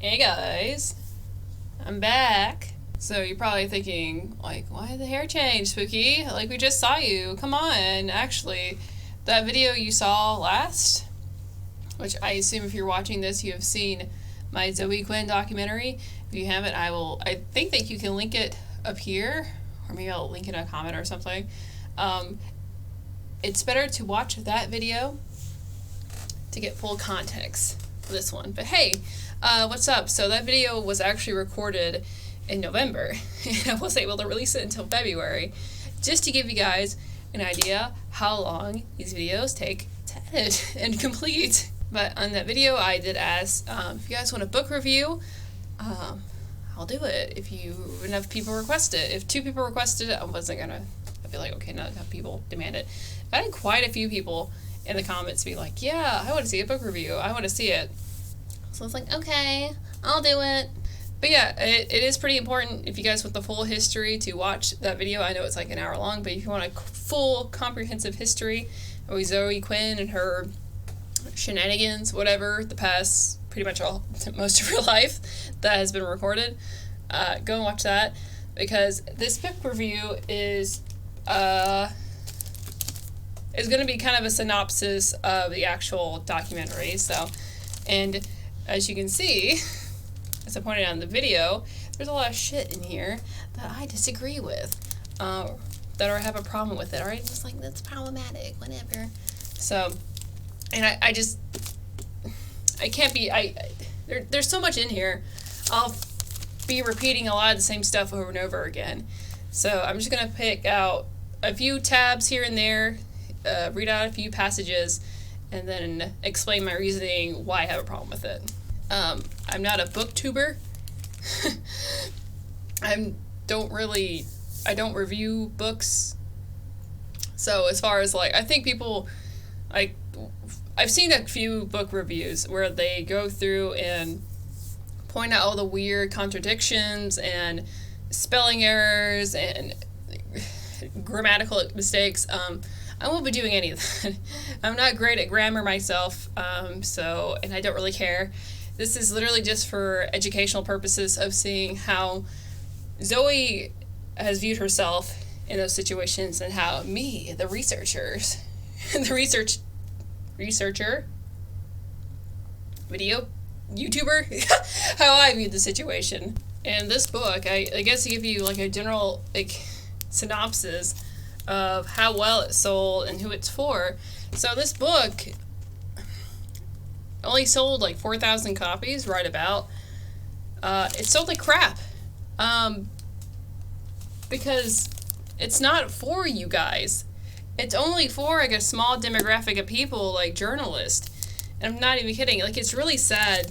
Hey guys, I'm back. So you're probably thinking, like, why did the hair change, Spooky? Like, we just saw you. Come on. Actually, that video you saw last, which I assume if you're watching this, you have seen my Zoe Quinn documentary. If you haven't, I think that you can link it up here, or maybe I'll link it in a comment or something. It's better to watch that video to get full context for this one. But hey, what's up? So that video was actually recorded in November, and I wasn't able to release it until February, just to give you guys an idea how long these videos take to edit and complete. But on that video, I did ask if you guys want a book review, I'll do it if enough people request it. If 2 people requested it, I'd be like, okay, not enough people demand it. I had quite a few people in the comments be like, yeah, I want to see a book review. I want to see it. So I was like, okay, I'll do it. But yeah, it is pretty important if you guys want the full history to watch that video. I know it's like an hour long, but if you want a full comprehensive history of Zoe Quinn and her shenanigans, whatever, the past pretty much most of her life that has been recorded, go and watch that, because this book review is going to be kind of a synopsis of the actual documentary. So, and as you can see, as I pointed out in the video, there's a lot of shit in here that I disagree with, that or have a problem with it, or I'm just like, that's problematic, whatever. So, and I can't be, there's so much in here, I'll be repeating a lot of the same stuff over and over again. So I'm just going to pick out a few tabs here and there, read out a few passages, and then explain my reasoning why I have a problem with it. I'm not a booktuber. I don't review books. So as far as like, I think people, like, I've seen a few book reviews where they go through and point out all the weird contradictions and spelling errors and grammatical mistakes. I won't be doing any of that. I'm not great at grammar myself, and I don't really care. This is literally just for educational purposes of seeing how Zoe has viewed herself in those situations and how me, the researcher, video YouTuber, how I viewed the situation. And this book, I guess to give you like a general synopsis of how well it sold and who it's for. So this book only sold like 4,000 copies, right about. It sold like crap. Because it's not for you guys. It's only for like a small demographic of people, like journalists. And I'm not even kidding. Like, it's really sad.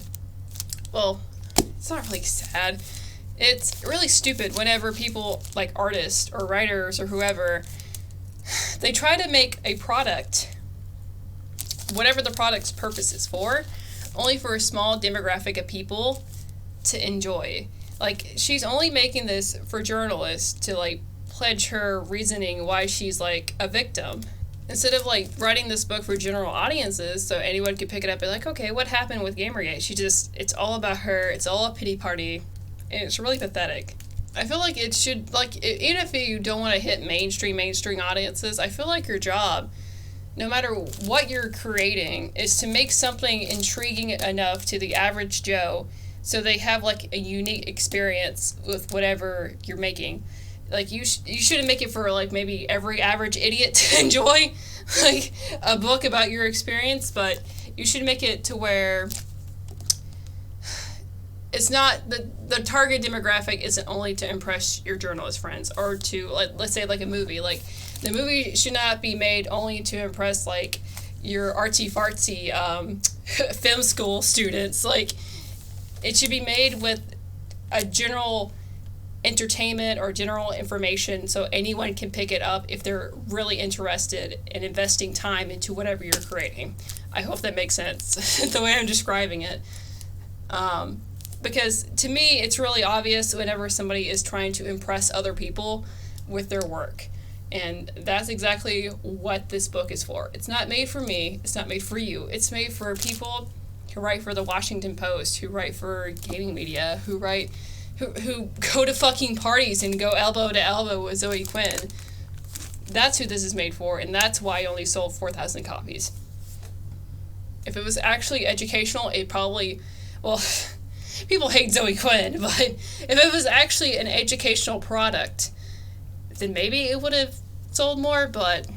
Well, it's not really sad. It's really stupid whenever people, like artists or writers or whoever, they try to make a product, whatever the product's purpose is for, only for a small demographic of people to enjoy. Like, she's only making this for journalists to, like, pledge her reasoning why she's, like, a victim. Instead of, like, writing this book for general audiences so anyone could pick it up and be like, okay, what happened with Gamergate? It's all about her, it's all a pity party, and it's really pathetic. I feel like it should, like, even if you don't want to hit mainstream audiences, I feel like your job, no matter what you're creating, is to make something intriguing enough to the average Joe so they have, like, a unique experience with whatever you're making. Like, you shouldn't make it for, like, maybe every average idiot to enjoy, like, a book about your experience, but you should make it to where it's not, the target demographic isn't only to impress your journalist friends, or to, like, let's say, like, a movie. Like, the movie should not be made only to impress, like, your artsy-fartsy film school students. Like, it should be made with a general entertainment or general information so anyone can pick it up if they're really interested in investing time into whatever you're creating. I hope that makes sense, the way I'm describing it. Because to me, it's really obvious whenever somebody is trying to impress other people with their work. And that's exactly what this book is for. It's not made for me. It's not made for you. It's made for people who write for the Washington Post, who write for gaming media, who go to fucking parties and go elbow to elbow with Zoe Quinn. That's who this is made for, and that's why I only sold 4,000 copies. If it was actually educational, it probably, well, people hate Zoe Quinn, but if it was actually an educational product, then maybe it would have sold more, but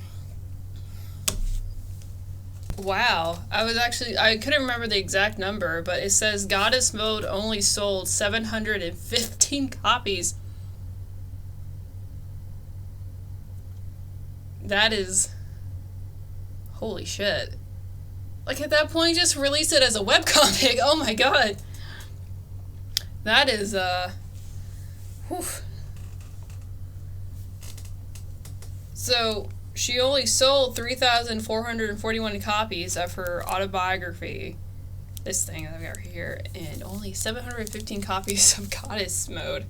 wow. I couldn't remember the exact number, but it says Goddess Mode only sold 715 copies. That is, holy shit. Like, at that point, just release it as a webcomic. Oh my god. That is, whew. So, she only sold 3,441 copies of her autobiography, this thing that I've got right here, and only 715 copies of Goddess Mode.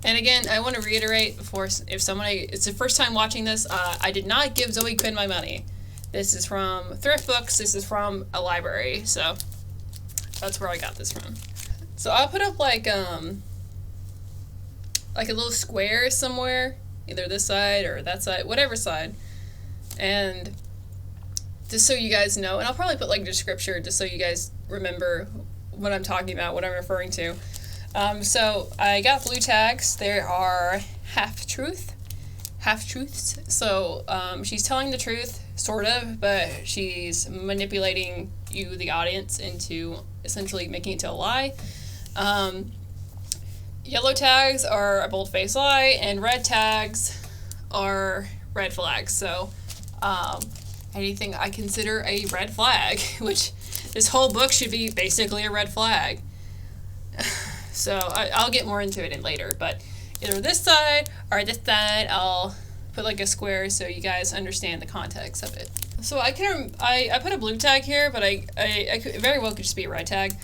And again, I want to reiterate before, if somebody, it's the first time watching this, I did not give Zoe Quinn my money. This is from thrift books, this is from a library, so that's where I got this from. So I'll put up like a little square somewhere, either this side or that side, whatever side, and just so you guys know, and I'll probably put like a description just so you guys remember what I'm talking about, what I'm referring to. So I got blue tags. There are half-truths. So she's telling the truth, sort of, but she's manipulating you, the audience, into essentially making it to a lie. Yellow tags are a bold-faced lie, and red tags are red flags. So anything I consider a red flag, which this whole book should be basically a red flag. So I'll get more into it later, but either this side or this side, I'll put like a square so you guys understand the context of it. So I put a blue tag here, but I could, very well could just be a red tag.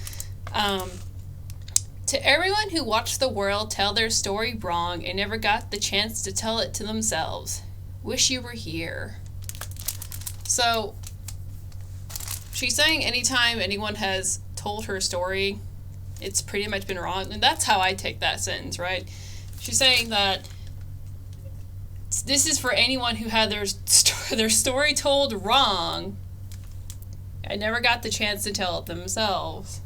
To everyone who watched the world tell their story wrong and never got the chance to tell it to themselves, wish you were here. So she's saying anytime anyone has told her story, it's pretty much been wrong, and that's how I take that sentence, right? She's saying that this is for anyone who had their story told wrong and never got the chance to tell it themselves.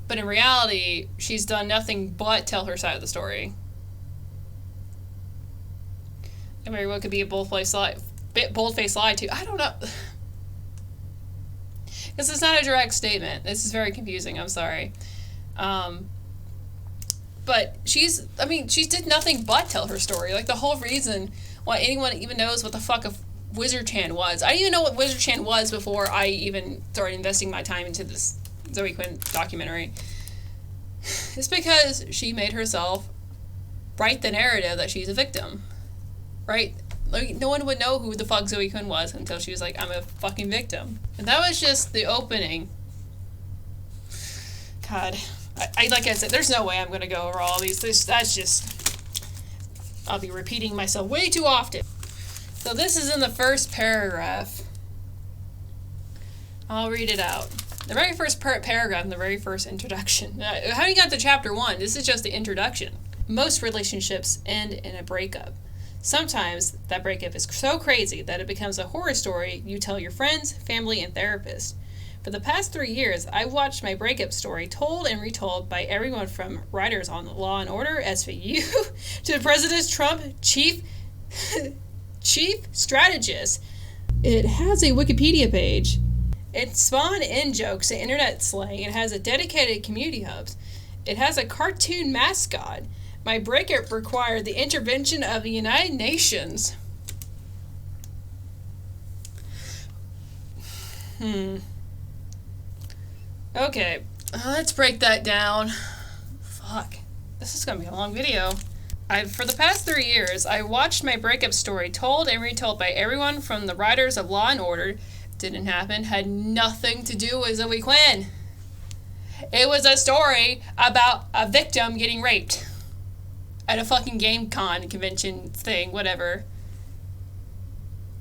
But in reality, she's done nothing but tell her side of the story. And very well could be a bold-faced lie too. I don't know. This is not a direct statement. This is very confusing. I'm sorry. But she did nothing but tell her story. Like, the whole reason why anyone even knows what the fuck a Wizard Chan was. I didn't even know what Wizard Chan was before I even started investing my time into this Zoe Quinn documentary. It's because she made herself write the narrative that she's a victim. Right? Like, no one would know who the fuck Zoe Quinn was until she was like, I'm a fucking victim. And that was just the opening. God. Like I said, there's no way I'm going to go over all these. That's just, I'll be repeating myself way too often. So this is in the first paragraph. I'll read it out. The very first paragraph in the very first introduction. How do you got to chapter 1? This is just the introduction. Most relationships end in a breakup. Sometimes that breakup is so crazy that it becomes a horror story you tell your friends, family, and therapists. For the past 3 years, I've watched my breakup story told and retold by everyone from writers on Law & Order, SVU, to President Trump, chief strategist. It has a Wikipedia page. It spawned in-jokes and internet slang. It has a dedicated community hubs. It has a cartoon mascot. My breakup required the intervention of the United Nations. Okay, let's break that down. Fuck. This is gonna be a long video. For the past 3 years, I watched my breakup story told and retold by everyone from the writers of Law & Order. Didn't happen, had nothing to do with Zoe Quinn. It was a story about a victim getting raped at a fucking GameCon convention thing, whatever.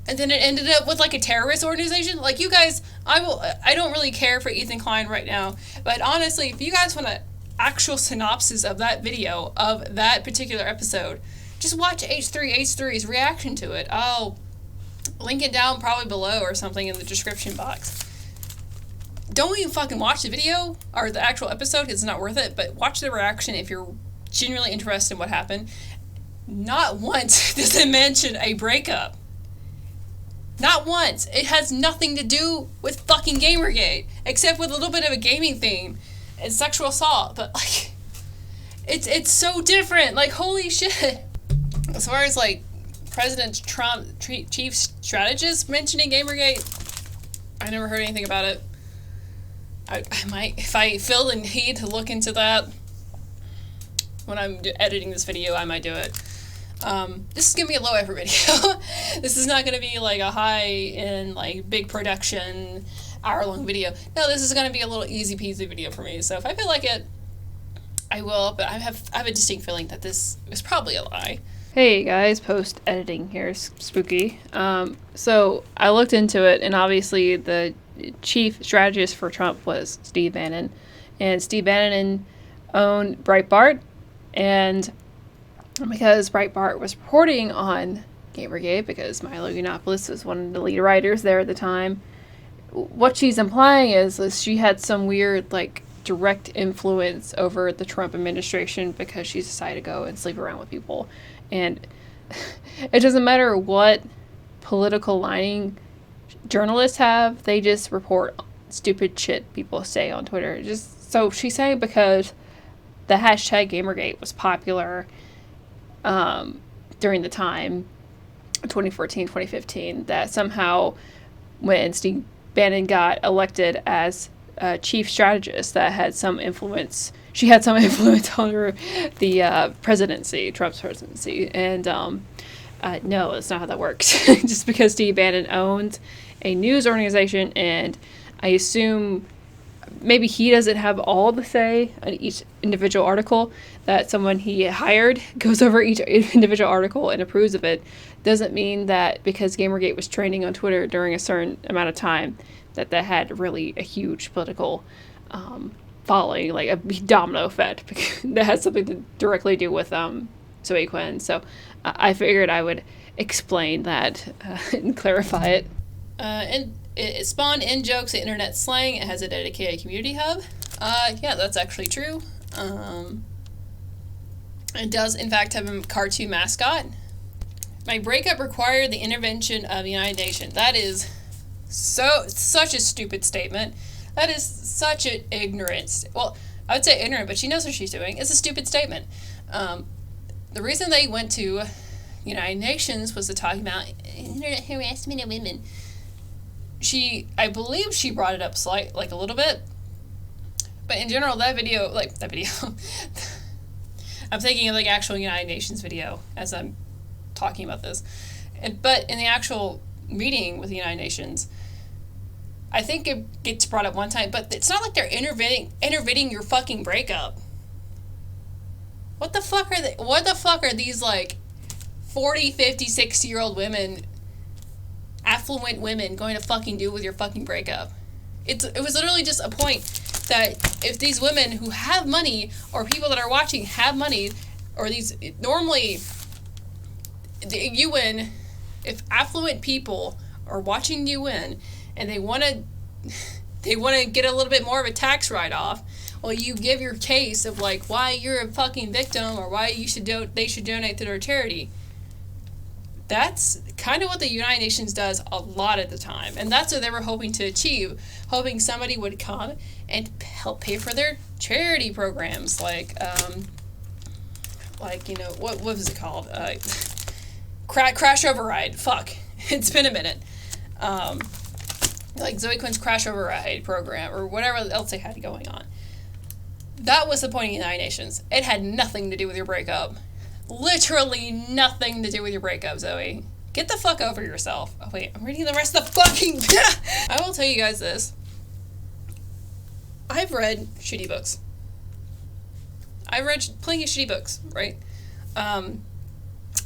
and then it ended up with like a terrorist organization. Like, you guys, I don't really care for Ethan Klein right now, but honestly, if you guys want an actual synopsis of that video, of that particular episode, just watch H3's reaction to it. I'll link it down probably below or something in the description box. Don't even fucking watch the video or the actual episode because it's not worth it, but watch the reaction if you're genuinely interested in what happened. Not once does it mention a breakup. Not once. It has nothing to do with fucking Gamergate, except with a little bit of a gaming theme and sexual assault, but like, it's so different. Like, holy shit. As far as like President Trump, chief strategist mentioning Gamergate, I never heard anything about it. I might, if I feel the need to look into that when I'm editing this video, I might do it. This is gonna be a low effort video. This is not gonna be like a high end, like, big production, hour-long video. No, this is gonna be a little easy peasy video for me. So if I feel like it, I will, but I have a distinct feeling that this is probably a lie. Hey guys, post-editing here, spooky. So I looked into it, and obviously the chief strategist for Trump was Steve Bannon. And Steve Bannon owned Breitbart, and because Breitbart was reporting on Gamergate, because Milo Yiannopoulos was one of the lead writers there at the time, what she's implying is she had some weird, like, direct influence over the Trump administration because she decided to go and sleep around with people. And it doesn't matter what political lining journalists have, they just report stupid shit people say on Twitter. Just so she's saying because the hashtag Gamergate was popular during the time, 2014, 2015, that somehow when Steve Bannon got elected as chief strategist, that had some influence. She had some influence on the presidency, Trump's presidency. And no, that's not how that works. Just because Steve Bannon owned a news organization, and I assume maybe he doesn't have all the say on each individual article, that someone he hired goes over each individual article and approves of it, doesn't mean that because Gamergate was trending on Twitter during a certain amount of time, that had really a huge political following, like a domino effect that has something to directly do with Zoe Quinn. So I figured I would explain that and clarify it. And it spawned in-jokes and internet slang. It has a dedicated community hub. Yeah, that's actually true. It does, in fact, have a cartoon mascot. My breakup required the intervention of the United Nations. That is such a stupid statement. That is such an ignorance. Well, I would say ignorant, but she knows what she's doing. It's a stupid statement. The reason they went to United Nations was to talk about internet harassment of women. I believe she brought it up a little bit, but in general, that video, I'm thinking of like actual United Nations video as I'm talking about this, but in the actual meeting with the United Nations, I think it gets brought up one time, but it's not like they're intervening your fucking breakup. What the fuck are these like 40, 50, 60-year-old women, affluent women, going to fucking do with your fucking breakup? It was literally just a point that if these women who have money, or people that are watching have money, or these normally the UN, if affluent people are watching UN and they want to get a little bit more of a tax write-off, well, you give your case of like why you're a fucking victim or why they should donate to their charity. That's kind of what the United Nations does a lot of the time, and that's what they were hoping to achieve, hoping somebody would come and help pay for their charity programs, like what was it called? Crash Override. Fuck, it's been a minute. Like Zoe Quinn's Crash Override program or whatever else they had going on. That was the point of the United Nations. It had nothing to do with your breakup. Literally nothing to do with your breakup, Zoe. Get the fuck over yourself. Oh wait, I'm reading the rest of the fucking... I will tell you guys this. I've read shitty books. I've read plenty of shitty books, right? I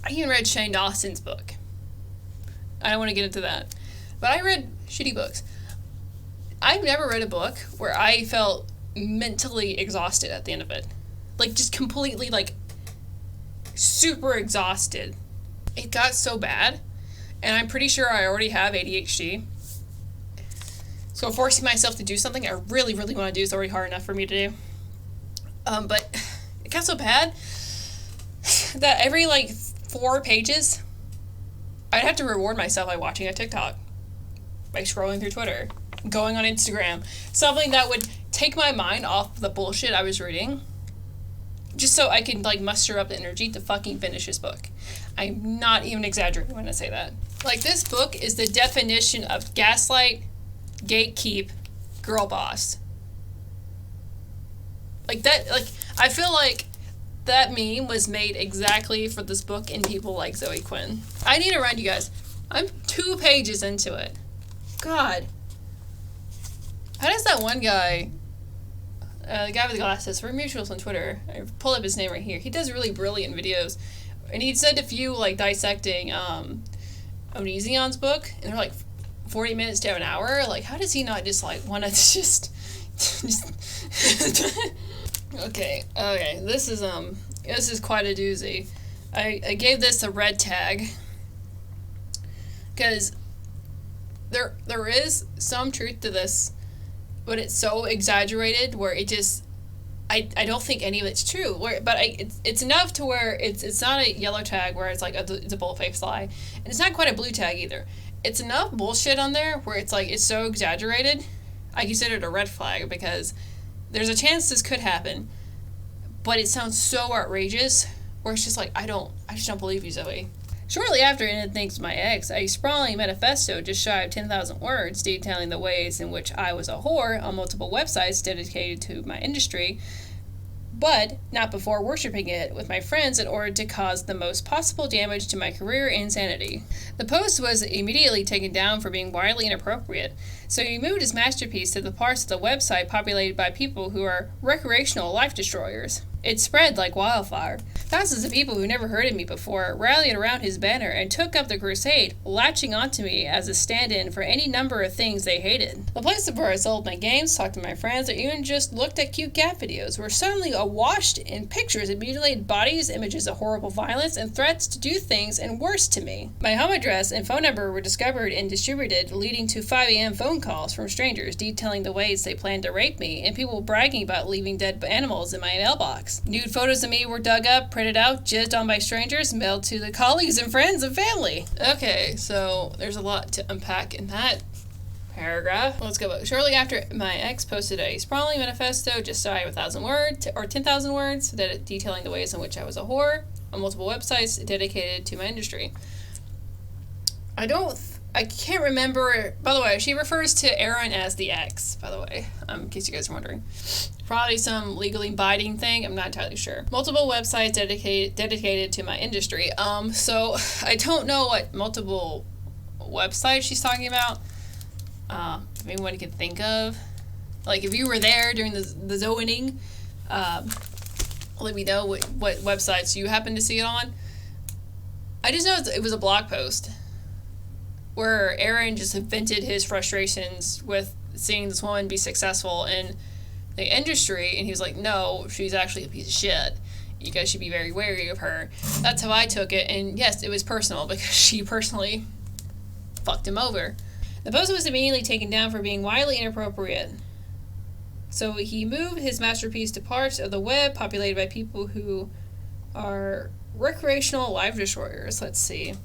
even read Shane Dawson's book. I don't want to get into that. But I read shitty books. I've never read a book where I felt mentally exhausted at the end of it. Like, just completely, like, super exhausted. It got so bad, and I'm pretty sure I already have ADHD. So forcing myself to do something I really, really want to do is already hard enough for me to do. But it got so bad that every, like, 4 pages, I'd have to reward myself by watching a TikTok, by scrolling through Twitter, going on Instagram, something that would take my mind off the bullshit I was reading, just so I could, like, muster up the energy to fucking finish this book. I'm not even exaggerating when I say that. Like, this book is the definition of gaslight, gatekeep, girl boss. Like, that, like, I feel like that meme was made exactly for this book and people like Zoe Quinn. I need to remind you guys, I'm 2 pages into it. God. How does that one guy, the guy with the glasses, we're mutuals on Twitter, I pull up his name right here, he does really brilliant videos, and he said a few, like, dissecting Onision's book, and they're like 40 minutes to an hour. Like, how does he not just, like, want to just okay, this is quite a doozy. I gave this a red tag because there is some truth to this, but it's so exaggerated where it just, I don't think any of it's true. It's enough to where it's not a yellow tag where it's like it's a bold-faced lie, and it's not quite a blue tag either. It's enough bullshit on there where it's like it's so exaggerated, I consider it a red flag because there's a chance this could happen, but it sounds so outrageous where it's just like I just don't believe you, Zoe. Shortly after it ended thanks to my ex, a sprawling manifesto just shy of 10,000 words detailing the ways in which I was a whore on multiple websites dedicated to my industry, but not before worshipping it with my friends in order to cause the most possible damage to my career and sanity. The post was immediately taken down for being wildly inappropriate, so he moved his masterpiece to the parts of the website populated by people who are recreational life destroyers. It spread like wildfire. Thousands of people who never heard of me before rallied around his banner and took up the crusade, latching onto me as a stand-in for any number of things they hated. The places where I sold my games, talked to my friends, or even just looked at cute cat videos were suddenly awash in pictures of mutilated bodies, images of horrible violence, and threats to do things and worse to me. My home address and phone number were discovered and distributed, leading to 5 a.m. phone calls from strangers detailing the ways they planned to rape me, and people bragging about leaving dead animals in my mailbox. Nude photos of me were dug up, printed out, jizzed on by strangers, mailed to the colleagues and friends and family. Okay, so there's a lot to unpack in that paragraph. Let's go. Shortly after, my ex posted a sprawling manifesto just shy of 1,000 words, or 10,000 words, detailing the ways in which I was a whore on multiple websites dedicated to my industry. I can't remember. By the way, she refers to Aaron as the ex, by the way, in case you guys are wondering. Probably some legally binding thing. I'm not entirely sure. Multiple websites dedicated to my industry. So I don't know what multiple websites she's talking about. If anyone can think of. Like, if you were there during the zoning, let me know what websites you happen to see it on. I just know it was a blog post where Aaron just vented his frustrations with seeing this woman be successful in the industry, and he was like, no, she's actually a piece of shit. You guys should be very wary of her. That's how I took it, and yes, it was personal because she personally fucked him over. The post was immediately taken down for being wildly inappropriate. So he moved his masterpiece to parts of the web populated by people who are recreational life destroyers. Let's see.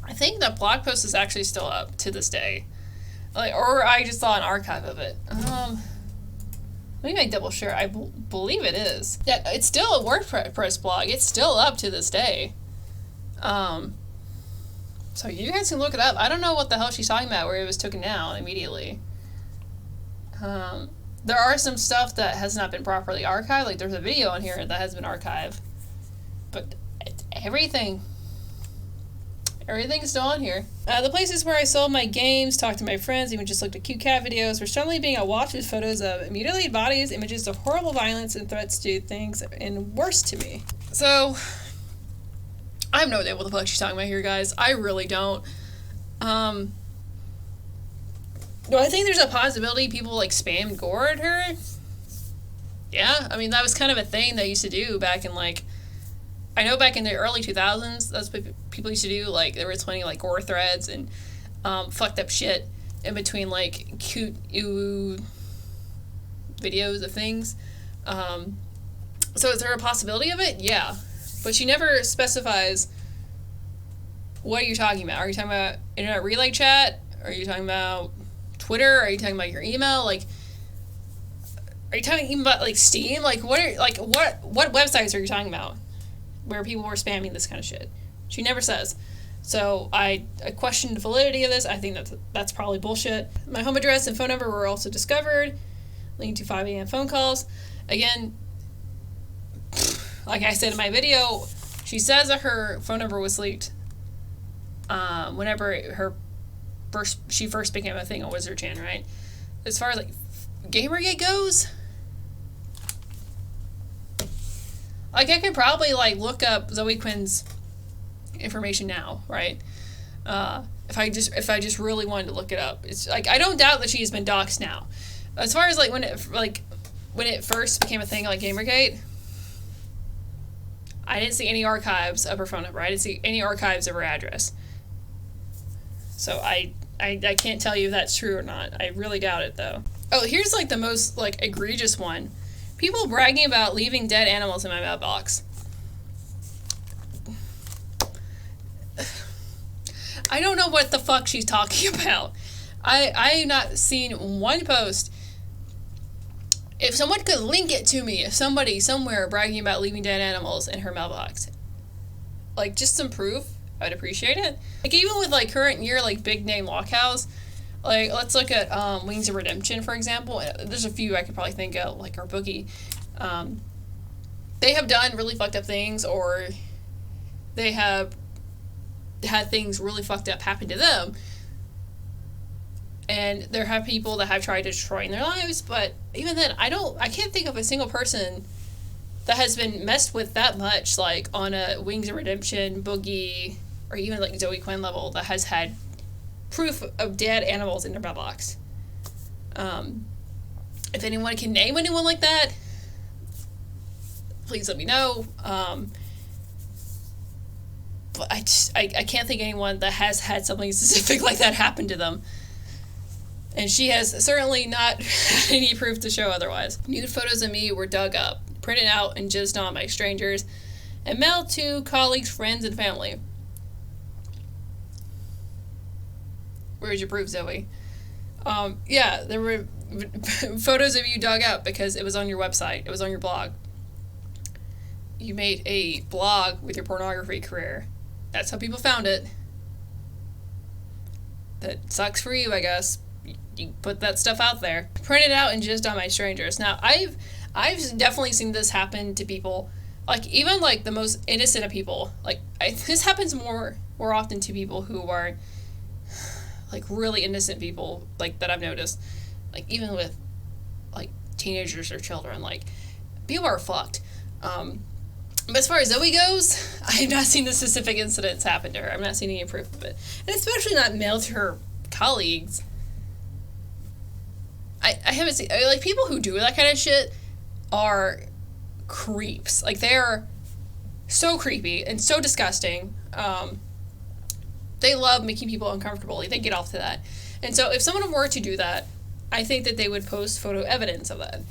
I think that blog post is actually still up to this day. Or I just saw an archive of it. Let me make double sure. I believe it is. Yeah, it's still a WordPress blog. It's still up to this day. So you guys can look it up. I don't know what the hell she's talking about where it was taken down immediately. There are some stuff that has not been properly archived. Like, there's a video on here that has been archived. But everything's still on here. The places where I sold my games, talked to my friends, even just looked at cute cat videos, were suddenly being awash with photos of mutilated bodies, images of horrible violence, and threats to do things and worse to me. So, I have no idea what the fuck she's talking about here, guys. I really don't. Do I think there's a possibility people like spammed gore at her? Yeah, I mean, that was kind of a thing they used to do back in like, I know back in the early 2000s, that's what people used to do. Like, there was plenty of like gore threads and fucked up shit in between like cute videos of things. So is there a possibility of it? Yeah. But she never specifies what are you talking about. Are you talking about internet relay chat? Are you talking about Twitter? Are you talking about your email? Like, are you talking even about like Steam? Like, what websites are you talking about where people were spamming this kind of shit? She never says. So I question the validity of this. I think that's probably bullshit. My home address and phone number were also discovered, linked to 5 a.m. phone calls. Again, like I said in my video, she says that her phone number was leaked whenever she first became a thing on Wizard Chan, right? As far as like Gamergate goes, like I could probably like look up Zoe Quinn's information now, right? If I just really wanted to look it up, it's like I don't doubt that she's been doxxed now. As far as like when it first became a thing like Gamergate, I didn't see any archives of her phone number. I didn't see any archives of her address. So I can't tell you if that's true or not. I really doubt it though. Oh, here's like the most like egregious one. People bragging about leaving dead animals in my mailbox. I don't know what the fuck she's talking about. I've not seen one post. If someone could link it to me, if somebody somewhere bragging about leaving dead animals in her mailbox, like just some proof, I'd appreciate it. Like even with like current year like big name lockhouse, like let's look at Wings of Redemption for example. There's a few I could probably think of, like our Boogie. They have done really fucked up things, or they have had things really fucked up happen to them. And there have people that have tried destroying their lives, but even then, I can't think of a single person that has been messed with that much, like on a Wings of Redemption, Boogie, or even like Zoe Quinn level, that has had proof of dead animals in their mailbox. If anyone can name anyone like that, please let me know. But I can't think of anyone that has had something specific like that happen to them. And she has certainly not had any proof to show otherwise. Nude photos of me were dug up, printed out, and jizzed on by strangers, and mailed to colleagues, friends, and family. Where's your proof, Zoe? Yeah, there were photos of you dug up because it was on your website. It was on your blog. You made a blog with your pornography career. That's how people found it. That sucks for you, I guess. You put that stuff out there. Printed out and jizzed on my strangers. Now, I've definitely seen this happen to people. Like, even, like, the most innocent of people. Like, this happens more often to people who are, like, really innocent people, like, that I've noticed. Like, even with, like, teenagers or children. Like, people are fucked. But as far as Zoe goes, I have not seen the specific incidents happen to her. I've not seen any proof of it. And especially not mailed to her colleagues. I haven't seen, like, people who do that kind of shit are creeps. Like, they are so creepy and so disgusting. They love making people uncomfortable. Like, they get off to that. And so if someone were to do that, I think that they would post photo evidence of that.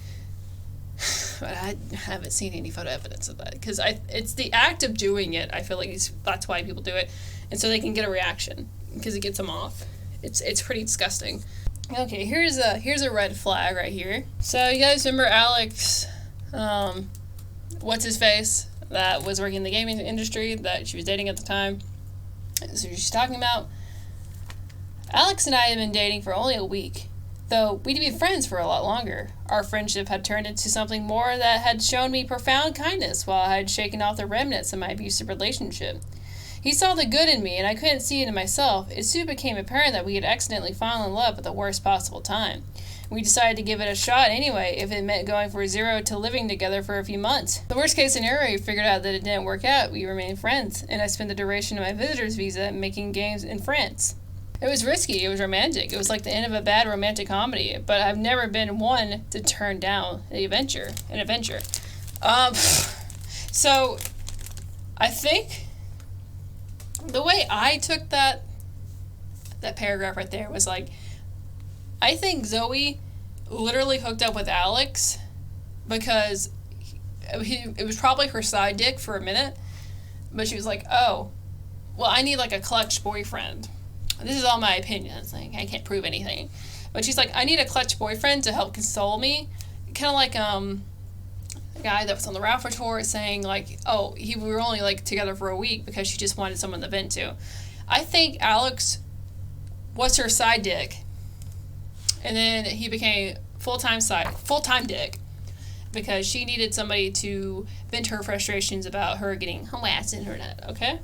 But I haven't seen any photo evidence of that. Because it's the act of doing it, I feel like that's why people do it. And so they can get a reaction. Because it gets them off. It's pretty disgusting. Okay, here's a red flag right here. So you guys remember Alex, what's his face, that was working in the gaming industry that she was dating at the time? So she's talking about, Alex and I had been dating for only a week, though we'd been friends for a lot longer. Our friendship had turned into something more that had shown me profound kindness while I had shaken off the remnants of my abusive relationship. He saw the good in me, and I couldn't see it in myself. It soon became apparent that we had accidentally fallen in love at the worst possible time. We decided to give it a shot anyway, if it meant going from 0 to living together for a few months. The worst case scenario, we figured out that it didn't work out. We remained friends, and I spent the duration of my visitor's visa making games in France. It was risky. It was romantic. It was like the end of a bad romantic comedy. But I've never been one to turn down an adventure. So I think the way I took that paragraph right there was like, I think Zoe literally hooked up with Alex because it was probably her side dick for a minute, but she was like, oh, well, I need like a clutch boyfriend. This is all my opinions. Like, I can't prove anything. But she's like, I need a clutch boyfriend to help console me. Kind of like the guy that was on the Ralph tour saying like, oh, we were only like together for a week because she just wanted someone to vent to. I think Alex was her side dick. And then he became full-time dick because she needed somebody to vent her frustrations about her getting harassed on the internet, okay?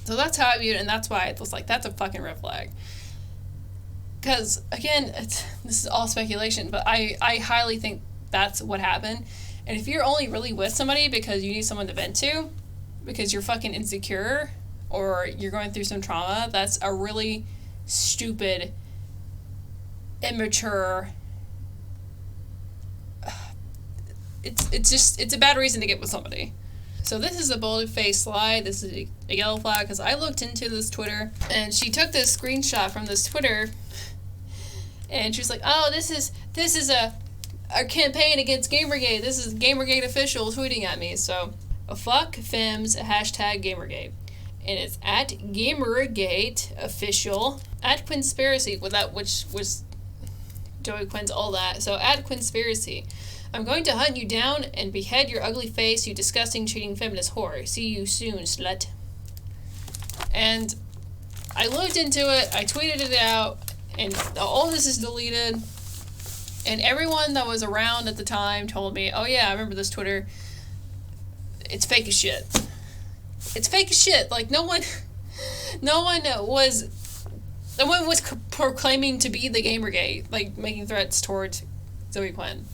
So that's how I viewed it, and that's why it was like, that's a fucking red flag. Because, again, this is all speculation, but I highly think that's what happened. And if you're only really with somebody because you need someone to vent to, because you're fucking insecure, or you're going through some trauma, that's a really stupid, immature... It's a bad reason to get with somebody. So this is a bold-faced lie. This is a yellow flag because I looked into this Twitter and she took this screenshot from this Twitter and she's like, oh, this is a campaign against Gamergate. This is Gamergate official tweeting at me. So fuck Femmes hashtag Gamergate. And it's at Gamergate official at Conspiracy which was Zoe Quinn's all that. So at Conspiracy. I'm going to hunt you down and behead your ugly face, you disgusting, cheating feminist whore. See you soon, slut. And I looked into it, I tweeted it out, and all this is deleted. And everyone that was around at the time told me, oh yeah, I remember this Twitter. It's fake as shit. It's fake as shit. Like, no one was proclaiming to be the Gamergate, like, making threats towards Zoe Quinn.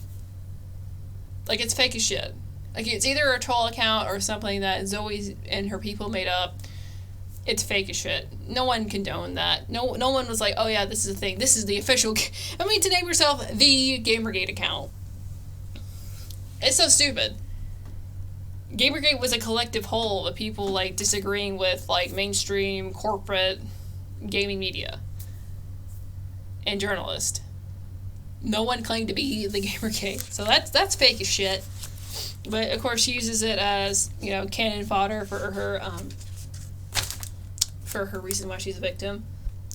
Like, it's fake as shit. Like, it's either a troll account or something that Zoe and her people made up. It's fake as shit. No one condoned that. No one was like, oh yeah, this is a thing. This is the official... to name yourself the Gamergate account. It's so stupid. Gamergate was a collective whole of people, like, disagreeing with, like, mainstream, corporate gaming media. And journalists. No one claimed to be the Gamergate. So that's fake as shit. But, of course, she uses it as, cannon fodder for her reason why she's a victim.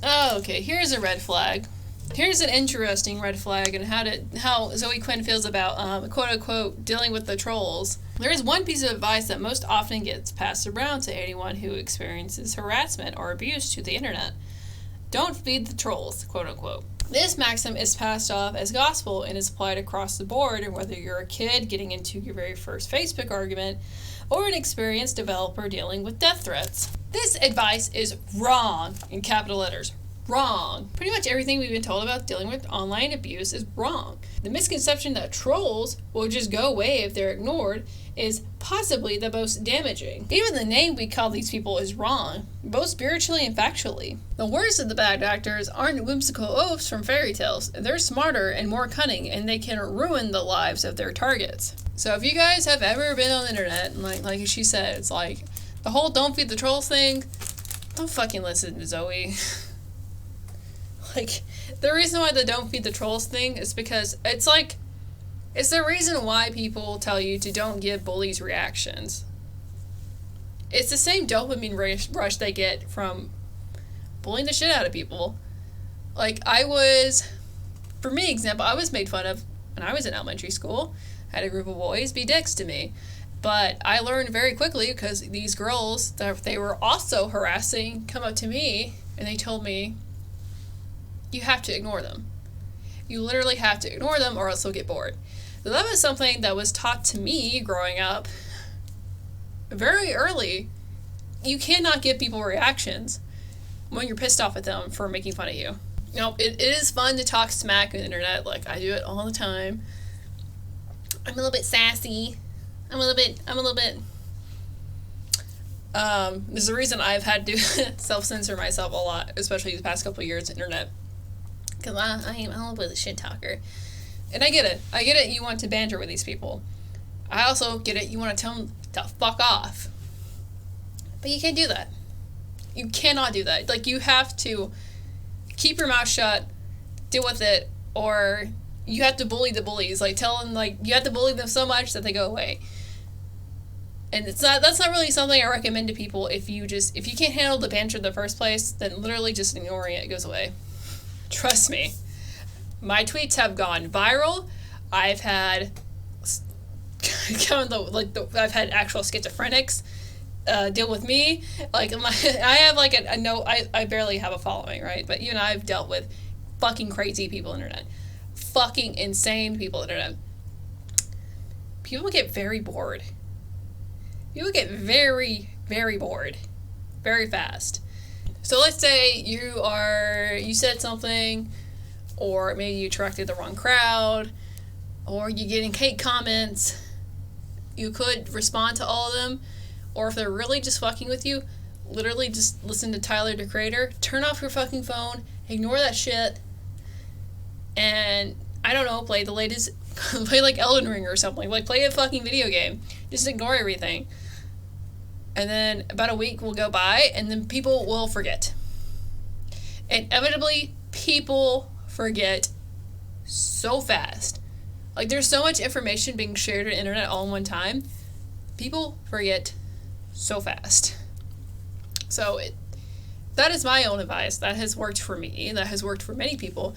Oh, okay. Here's a red flag. Here's an interesting red flag and how Zoe Quinn feels about, quote-unquote, dealing with the trolls. There is one piece of advice that most often gets passed around to anyone who experiences harassment or abuse to the internet. Don't feed the trolls, quote-unquote. This maxim is passed off as gospel and is applied across the board, whether you're a kid getting into your very first Facebook argument or an experienced developer dealing with death threats. This advice is wrong, in capital letters. Wrong. Pretty much everything we've been told about dealing with online abuse is wrong. The misconception that trolls will just go away if they're ignored is possibly the most damaging. Even the name we call these people is wrong, both spiritually and factually. The worst of the bad actors aren't whimsical oafs from fairy tales. They're smarter and more cunning, and they can ruin the lives of their targets. So if you guys have ever been on the internet, and like she said, it's like the whole don't feed the trolls thing, don't fucking listen to Zoe. Like, the reason why the don't feed the trolls thing is because it's the reason why people tell you to don't give bullies reactions. It's the same dopamine rush they get from bullying the shit out of people. Like, I was made fun of when I was in elementary school. I had a group of boys be dicks to me. But I learned very quickly, because these girls that they were also harassing come up to me, and they told me, you have to ignore them. You literally have to ignore them or else they'll get bored. So that was something that was taught to me growing up very early. You cannot give people reactions when you're pissed off at them for making fun of you. It is fun to talk smack on the internet. Like, I do it all the time. I'm a little bit sassy. I'm a little bit There's a reason I've had to self-censor myself a lot, especially the past couple of years on the internet. Because I'm a little bit of a shit talker. And I get it. I get it, you want to banter with these people. I also get it, you want to tell them to fuck off. But you can't do that. You cannot do that. Like, you have to keep your mouth shut, deal with it, or you have to bully the bullies. Like, tell them, like, you have to bully them so much that they go away. And that's not really something I recommend to people. If you can't handle the banter in the first place, then literally just ignoring it goes away. Trust me. My tweets have gone viral. I've had I've had actual schizophrenics deal with me. Like, I have like I barely have a following, right? But you know, I've dealt with fucking crazy people on the internet. Fucking insane people on the internet. People get very bored. People get very, very bored very fast. So let's say you said something, or maybe you attracted the wrong crowd, or you're getting hate comments. You could respond to all of them, or if they're really just fucking with you, literally just listen to Tyler, the Creator, turn off your fucking phone, ignore that shit, and, I don't know, play the latest, play like Elden Ring or something, like play a fucking video game. Just ignore everything. And then about a week will go by, and then people will forget. Inevitably, people forget so fast. Like, there's so much information being shared on the internet all in one time. People forget so fast. So that is my own advice. That has worked for me. That has worked for many people.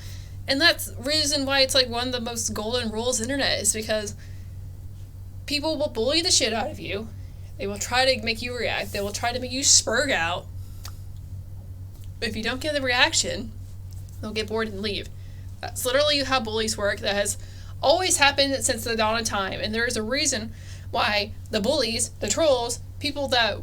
And that's the reason why it's like one of the most golden rules of the internet, is because people will bully the shit out of you. They will try to make you react. They will try to make you spurg out. But if you don't get the reaction, they'll get bored and leave. That's literally how bullies work. That has always happened since the dawn of time. And there is a reason why the bullies, the trolls, people that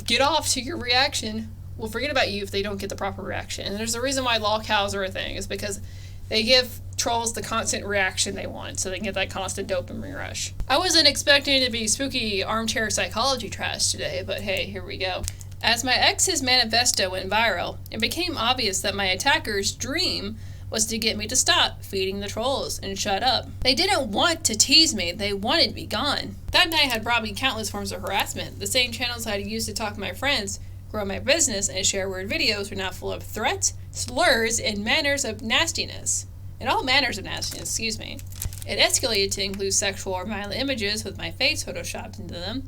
get off to your reaction will forget about you if they don't get the proper reaction. And there's a reason why lol cows are a thing. Is because they give trolls the constant reaction they want, so they can get that constant dopamine rush. I wasn't expecting it to be spooky armchair psychology trash today, but hey, here we go. As my ex's manifesto went viral, it became obvious that my attacker's dream was to get me to stop feeding the trolls and shut up. They didn't want to tease me, they wanted me gone. That night had brought me countless forms of harassment. The same channels I had used to talk to my friends, grow my business, and share weird videos were now full of threats, slurs, and manners of nastiness. And all manners of nastiness, excuse me. It escalated to include sexual or violent images with my face photoshopped into them.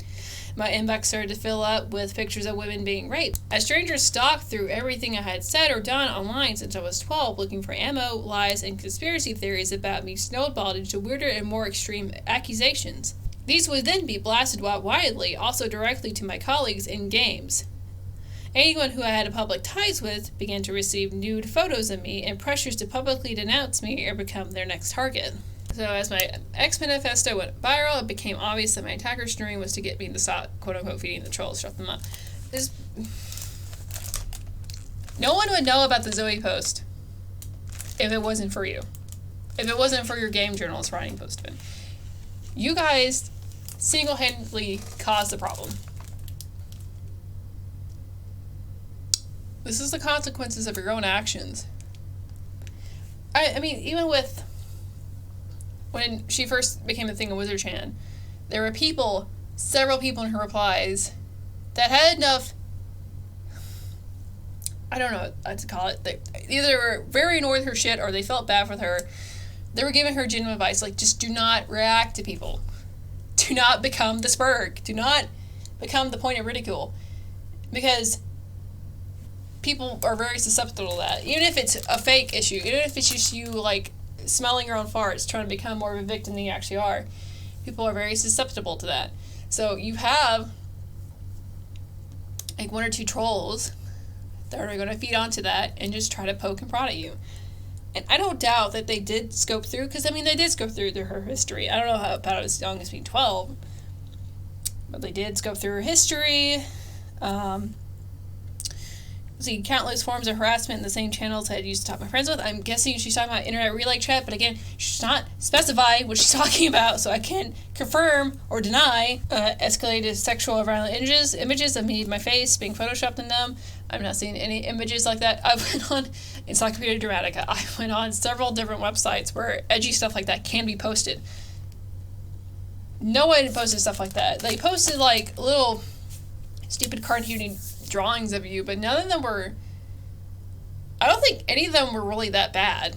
My inbox started to fill up with pictures of women being raped. As strangers stalked through everything I had said or done online since I was 12, looking for ammo, lies, and conspiracy theories about me snowballed into weirder and more extreme accusations. These would then be blasted widely, also directly to my colleagues in games. Anyone who I had public ties with began to receive nude photos of me and pressures to publicly denounce me or become their next target. So as my ex-manifesto went viral, it became obvious that my attacker's dream was to get me to stop, quote-unquote, feeding the trolls, shut them up. No one would know about the Zoe post if it wasn't for you. If it wasn't for your game journalist writing post of it. You guys single-handedly caused the problem. This is the consequences of your own actions. I mean, even with when she first became a thing on Wizard Chan, there were several people in her replies that had enough, I don't know what to call it, they either were very annoyed with her shit or they felt bad for her. They were giving her genuine advice, like, just do not react to people. Do not become the spurg. Do not become the point of ridicule. Because people are very susceptible to that. Even if it's a fake issue, even if it's just you, like, smelling your own farts, trying to become more of a victim than you actually are, people are very susceptible to that. So you have, like, one or two trolls that are going to feed onto that and just try to poke and prod at you. And I don't doubt that they did scope through, because, I mean, they did scope through her history. I don't know how about as young as being 12, but they did scope through her history. see countless forms of harassment in the same channels I used to talk to my friends with. I'm guessing she's talking about internet relay chat, but again, she's not specify what she's talking about, so I can't confirm or deny. Escalated sexual or violent images of me, my face, being photoshopped in them. I'm not seeing any images like that. I went on Encyclopedia Dramatica. I went on several different websites where edgy stuff like that can be posted. No one posted stuff like that. They posted like little stupid cartoony drawings of you, but none of them were, I don't think any of them were really that bad.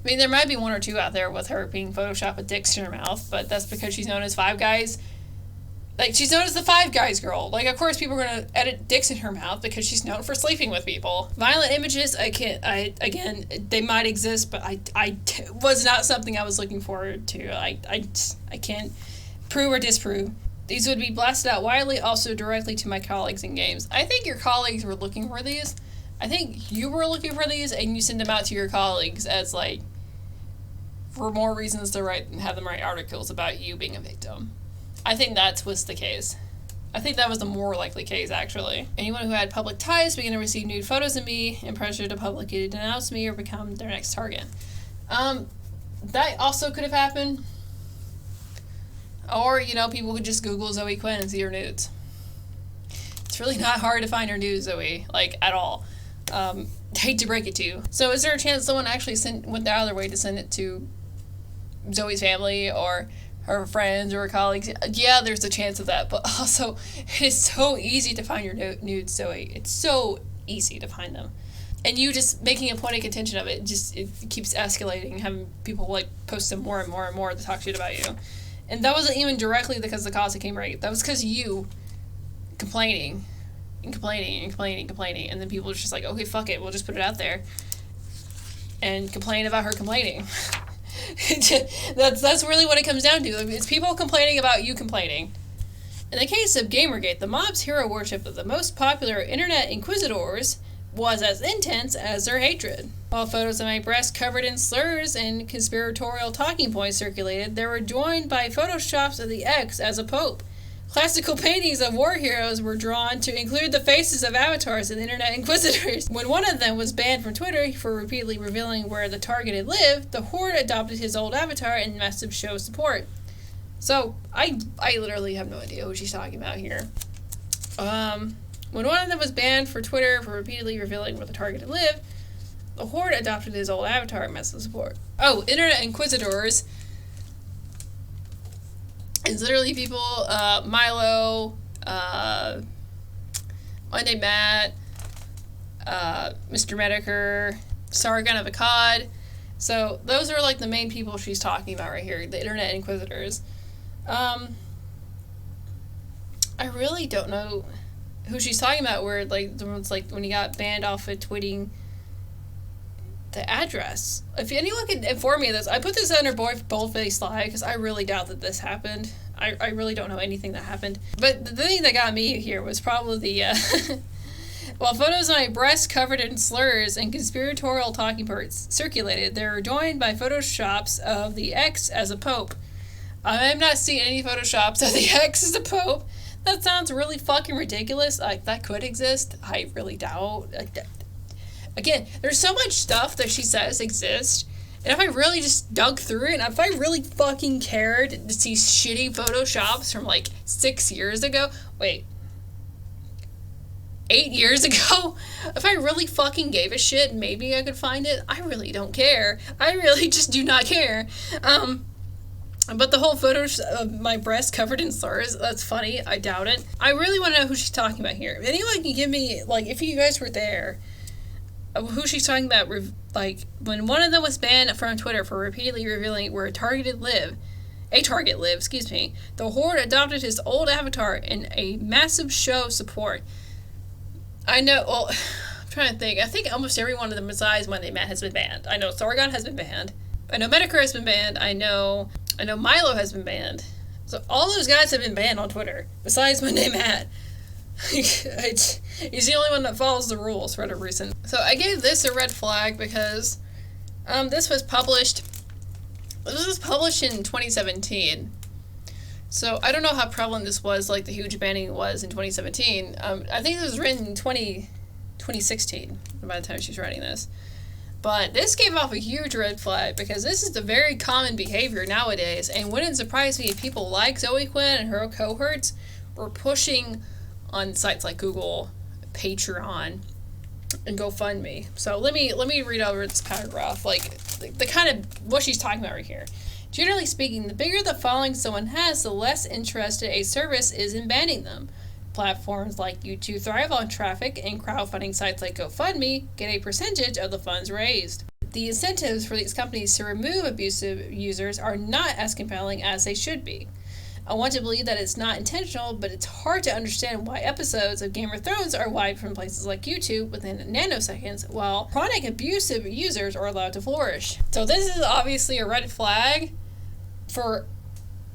I mean, there might be one or two out there with her being photoshopped with dicks in her mouth, but that's because she's known as Five Guys. Like, she's known as the Five Guys girl. Like, of course people are going to edit dicks in her mouth because she's known for sleeping with people. Violent images, again, they might exist, but I was not something I was looking forward to. I can't prove or disprove. These would be blasted out widely, also directly to my colleagues in games. I think your colleagues were looking for these. I think you were looking for these, and you send them out to your colleagues as, like, for more reasons to write and have them write articles about you being a victim. I think that was the case. I think that was the more likely case, actually. Anyone who had public ties began to receive nude photos of me and pressure to publicly denounce me or become their next target. That also could have happened. Or, people could just Google Zoe Quinn and see her nudes. It's really not hard to find her nudes, Zoe, like, at all. Hate to break it to you. So is there a chance someone actually went out of their way to send it to Zoe's family or her friends or her colleagues? Yeah, there's a chance of that, but also, it's so easy to find your nudes, Zoe. It's so easy to find them. And you just making a point of contention of it, it keeps escalating, having people, like, post them more and more and more to talk shit about you. And that wasn't even directly because the cause came right. That was because you complaining and complaining and complaining and complaining. And then people were just like, okay, fuck it. We'll just put it out there. And complain about her complaining. That's really what it comes down to. It's people complaining about you complaining. In the case of Gamergate, the mob's hero worship of the most popular internet inquisitors was as intense as their hatred. While photos of my breast covered in slurs and conspiratorial talking points circulated, they were joined by photoshops of the X as a pope. Classical paintings of war heroes were drawn to include the faces of avatars and internet inquisitors. When one of them was banned from Twitter for repeatedly revealing where the targeted lived, the Horde adopted his old avatar in massive show support. So, I literally have no idea who she's talking about here. When one of them was banned for Twitter for repeatedly revealing where the targeted lived, the Horde adopted his old avatar and massive support. Oh, internet inquisitors is literally people, Milo, Monday Matt, Mr. Mediker, Sargon of Akkad. So those are like the main people she's talking about right here, the internet inquisitors. I really don't know who she's talking about, where like the ones like when he got banned off of tweeting the address. If anyone can inform me of this, I put this under boldface lie because I really doubt that this happened. I really don't know anything that happened. But the thing that got me here was probably the while photos of my breasts covered in slurs and conspiratorial talking points circulated, they were joined by photoshops of the X as a pope. I'm not seeing any photoshops of the X as a pope. That sounds really fucking ridiculous. Like, that could exist. I really doubt. Again, there's so much stuff that she says exists, and if I really just dug through it, and if I really fucking cared to see shitty photoshops from, like, 6 years ago, 8 years ago, if I really fucking gave a shit, maybe I could find it. I really don't care. I really just do not care. But the whole photo of my breast covered in slurs, that's funny. I doubt it. I really want to know who she's talking about here. If anyone can give me, like, if you guys were there, who she's talking about, like, when one of them was banned from Twitter for repeatedly revealing where a target lived, the Horde adopted his old avatar in a massive show of support. I know, well, I'm trying to think. I think almost every one of them besides Monday Matt has been banned. I know Sargon has been banned. I know Mediker has been banned. I know Milo has been banned. So all those guys have been banned on Twitter, besides Monday Matt. He's the only one that follows the rules for whatever reason. So I gave this a red flag because this was published in 2017. So I don't know how prevalent this was, like the huge banning was in 2017. I think it was written in 2016 by the time she's writing this. But this gave off a huge red flag because this is the very common behavior nowadays, and wouldn't surprise me if people like Zoe Quinn and her cohorts were pushing on sites like Google, Patreon, and GoFundMe. So let me read over this paragraph, like the kind of what she's talking about right here. Generally speaking, the bigger the following someone has, the less interested a service is in banning them. Platforms like YouTube thrive on traffic, and crowdfunding sites like GoFundMe get a percentage of the funds raised. The incentives for these companies to remove abusive users are not as compelling as they should be. I want to believe that it's not intentional, but it's hard to understand why episodes of Game of Thrones are wiped from places like YouTube within nanoseconds, while chronic abusive users are allowed to flourish. So this is obviously a red flag for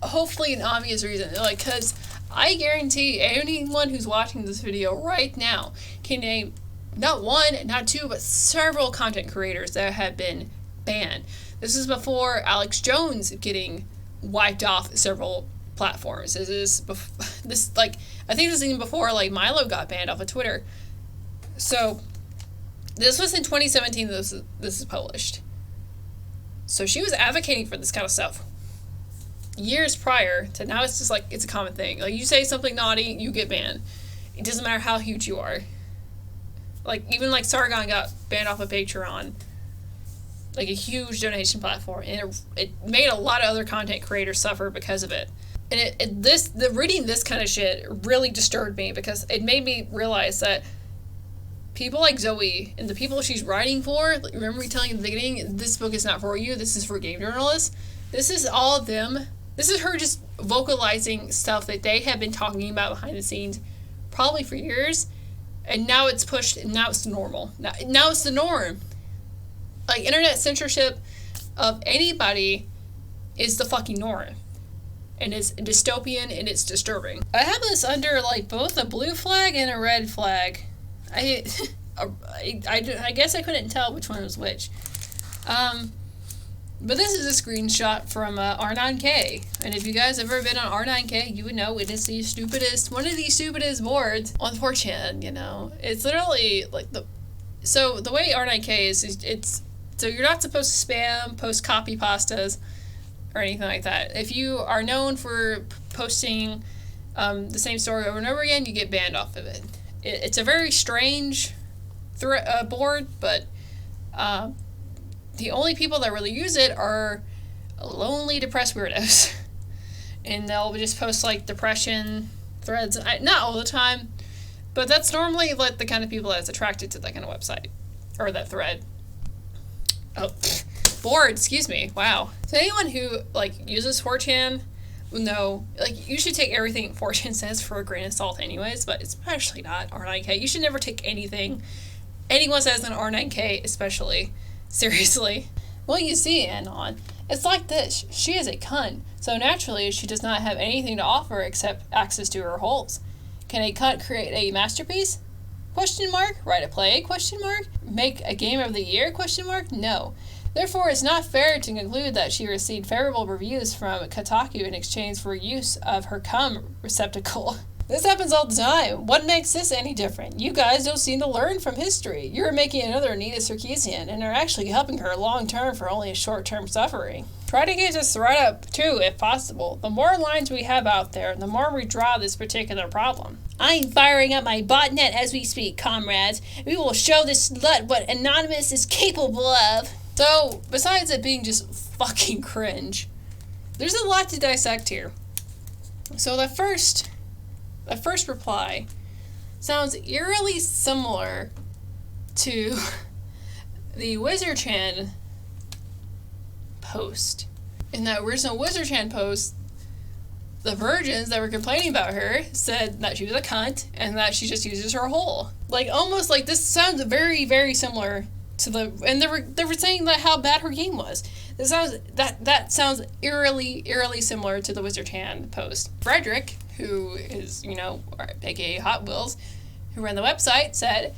hopefully an obvious reason. Like, because I guarantee anyone who's watching this video right now can name not one, not two, but several content creators that have been banned. This is before Alex Jones getting wiped off several platforms. I think this is even before like Milo got banned off of Twitter. So this was in 2017 that this is published. So she was advocating for this kind of stuff years prior to now. It's just like it's a common thing. Like, you say something naughty, you get banned. It doesn't matter how huge you are. Like, even like Sargon got banned off of Patreon, like a huge donation platform, and it made a lot of other content creators suffer because of it. And reading this kind of shit really disturbed me because it made me realize that people like Zoe and the people she's writing for, like, remember me telling you in the beginning, this book is not for you, this is for game journalists. This is all of them. This is her just vocalizing stuff that they have been talking about behind the scenes probably for years, and now it's pushed, and now it's normal. Now it's the norm. Like, internet censorship of anybody is the fucking norm. And it's dystopian and it's disturbing. I have this under like both a blue flag and a red flag. I guess I couldn't tell which one was which. But this is a screenshot from R9K. And if you guys have ever been on R9K, you would know it is one of the stupidest boards on 4chan, you know. It's literally like so the way R9K is so you're not supposed to spam, post copy pastas, or anything like that. If you are known for posting the same story over and over again, you get banned off of it. It's a very strange board, but the only people that really use it are lonely, depressed weirdos. And they'll just post like depression threads, not all the time, but that's normally like the kind of people that's attracted to that kind of website or that thread. Board, excuse me. Wow. So anyone who like uses 4chan will know, like, you should take everything 4chan says for a grain of salt anyways, but especially not R9K. You should never take anything anyone says on R9K, especially seriously. What you see Anon, it's like this. She is a cunt, so naturally she does not have anything to offer except access to her holes. Can a cunt create a masterpiece? ? Write a play? ? Make a game of the year ? No. Therefore, it's not fair to conclude that she received favorable reviews from Kotaku in exchange for use of her cum receptacle. This happens all the time. What makes this any different? You guys don't seem to learn from history. You're making another Anita Sarkeesian and are actually helping her long-term for only a short-term suffering. Try to get this right up, too, if possible. The more lines we have out there, the more we draw this particular problem. I'm firing up my botnet as we speak, comrades. We will show this slut what Anonymous is capable of. So, besides it being just fucking cringe, there's a lot to dissect here. So the first reply sounds eerily similar to the Wizard-chan post. In that original Wizard-chan post, the virgins that were complaining about her said that she was a cunt and that she just uses her hole. Like, almost like this sounds very, very similar to and they were saying that how bad her game was. That sounds eerily similar to the Wizard-chan post. Frederick, who is, aka Hot Wheels, who ran the website, said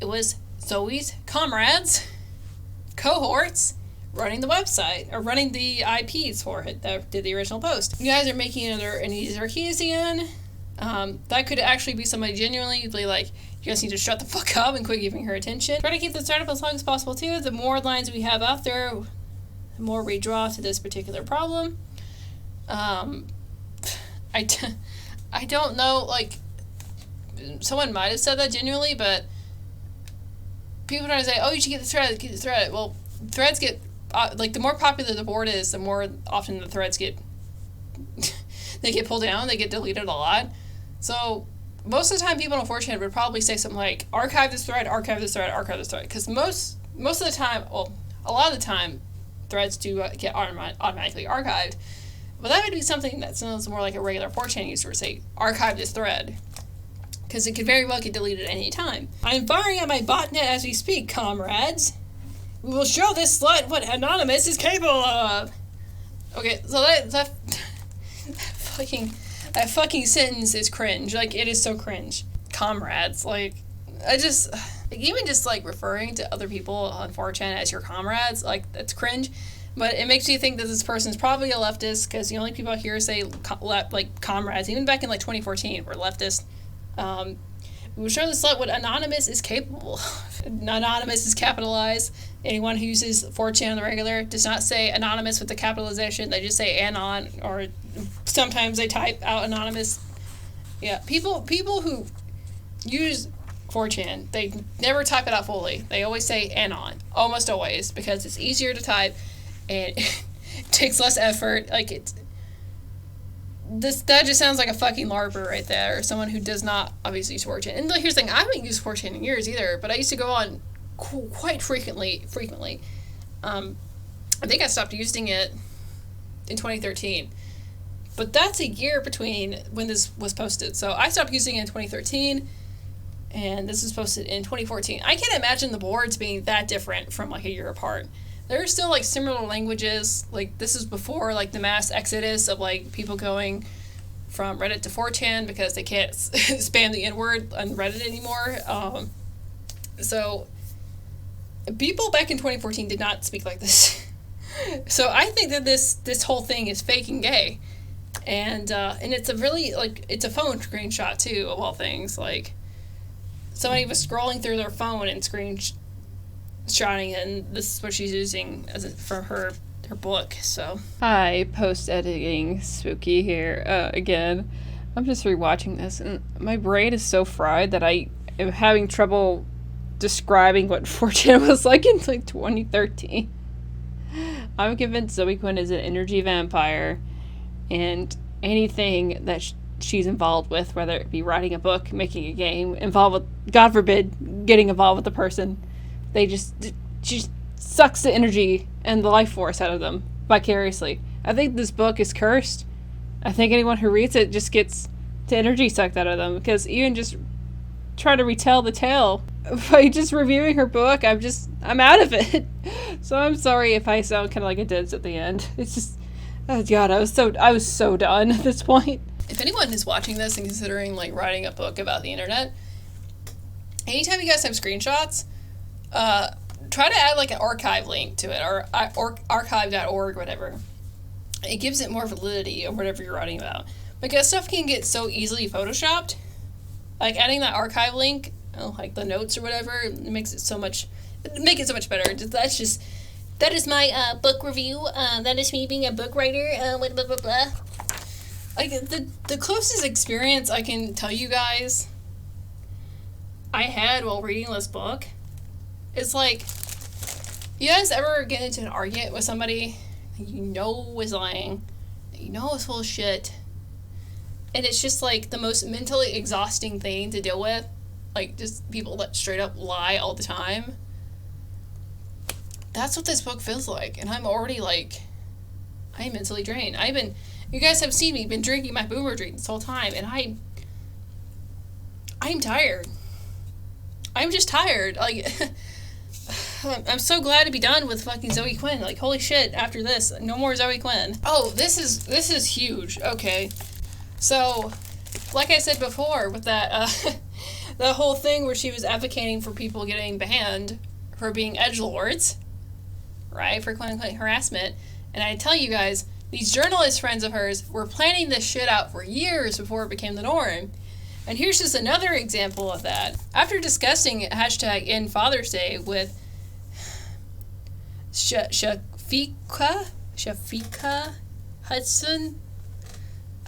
it was Zoe's comrades, cohorts, running the website, or running the IPs for it that did the original post. You guys are making it an easy Sarkeesian. That could actually be somebody genuinely be like, you guys need to shut the fuck up and quit giving her attention. Try to keep the thread up as long as possible too. The more lines we have out there, the more we draw to this particular problem. I don't know, like, someone might have said that genuinely, but people try to say, oh, you should get the thread. Well, threads get, like, the more popular the board is, the more often the threads get, they get pulled down, they get deleted a lot. So, most of the time, people on 4chan would probably say something like, archive this thread, archive this thread, archive this thread. Because most of the time, well, a lot of the time, threads do get automatically archived. But that would be something that sounds more like a regular 4chan user would say, archive this thread. Because it could very well get deleted at any time. I'm firing at my botnet as we speak, comrades. We will show this slut what Anonymous is capable of. Okay, so that fucking sentence is cringe. Like, it is so cringe. Comrades, like, even just, like, referring to other people on 4chan as your comrades, like, that's cringe. But it makes me think that this person's probably a leftist, because the only people I hear say, like, comrades, even back in, like, 2014, were leftist. We will show the slut what Anonymous is capable of. Anonymous is capitalized. Anyone who uses 4chan on the regular does not say Anonymous with the capitalization. They just say Anon, or sometimes they type out Anonymous. Yeah, people who use 4chan, they never type it out fully. They always say Anon, almost always, because it's easier to type and it takes less effort. Like, that just sounds like a fucking LARPer right there, or someone who does not obviously use 4chan. And here's the thing, I haven't used 4chan in years either, but I used to go on quite frequently. I think I stopped using it in 2013. But that's a year between when this was posted. So I stopped using it in 2013, and this was posted in 2014. I can't imagine the boards being that different from, like, a year apart. There are still, like, similar languages. Like, this is before, like, the mass exodus of, like, people going from Reddit to 4chan because they can't spam the N-word on Reddit anymore. So, people back in 2014 did not speak like this. So, I think that this whole thing is fake and gay. And it's a really, like, it's a phone screenshot, too, of all things. Like, somebody was scrolling through their phone and screenshotting, and this is what she's using for her book. So hi, post-editing Spooky here again. I'm just rewatching this, and my brain is so fried that I am having trouble describing what 4chan was like in, like, 2013. I'm convinced Zoe Quinn is an energy vampire, and anything that she's involved with, whether it be writing a book, making a game, involved with, God forbid, getting involved with a person, she sucks the energy and the life force out of them vicariously. I think this book is cursed. I think anyone who reads it just gets the energy sucked out of them, because even just trying to retell the tale by just reviewing her book, I'm out of it. So I'm sorry if I sound kind of like a dense at the end. It's just, oh God, I was so done at this point. If anyone is watching this and considering, like, writing a book about the internet, anytime you guys have screenshots, try to add, like, an archive link to it, or archive.org, whatever. It gives it more validity of whatever you're writing about. Because stuff can get so easily photoshopped. Like, adding that archive link, like the notes or whatever, make it so much better. That is my book review. That is me being a book writer. Blah, blah, blah, blah. Like, the closest experience I can tell you guys I had while reading this book is, like, you guys ever get into an argument with somebody that you know is lying, that you know is full of shit, and it's just, like, the most mentally exhausting thing to deal with? Like, just people that straight up lie all the time. That's what this book feels like, and I'm already, like, I am mentally drained. You guys have seen me, been drinking my boomer drink this whole time, and I'm tired. I'm just tired. Like, I'm so glad to be done with fucking Zoe Quinn. Like, holy shit, after this, no more Zoe Quinn. Oh, this is huge. Okay. So, like I said before, with that, the whole thing where she was advocating for people getting banned for being edgelords, right, for quote-unquote harassment. And I tell you guys, these journalist friends of hers were planning this shit out for years before it became the norm. And here's just another example of that. After discussing hashtag End Father's Day with Shafika Hudson,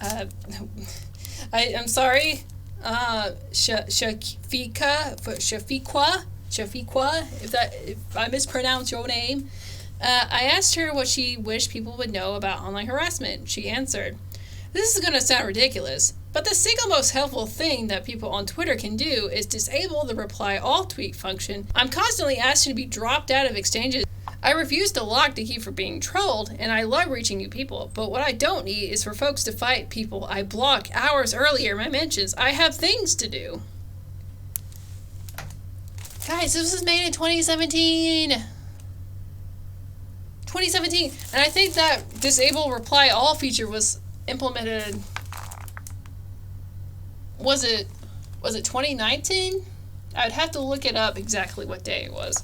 I'm sorry, Shafiqua, if I mispronounce your name. I asked her what she wished people would know about online harassment. She answered, "This is going to sound ridiculous, but the single most helpful thing that people on Twitter can do is disable the reply all tweet function. I'm constantly asking to be dropped out of exchanges. I refuse to log to keep from being trolled, and I love reaching new people. But what I don't need is for folks to fight people I blocked hours earlier in my mentions. I have things to do." Guys, this was made in 2017. 2017. And I think that disable reply all feature was implemented. Was it 2019? I'd have to look it up exactly what day it was.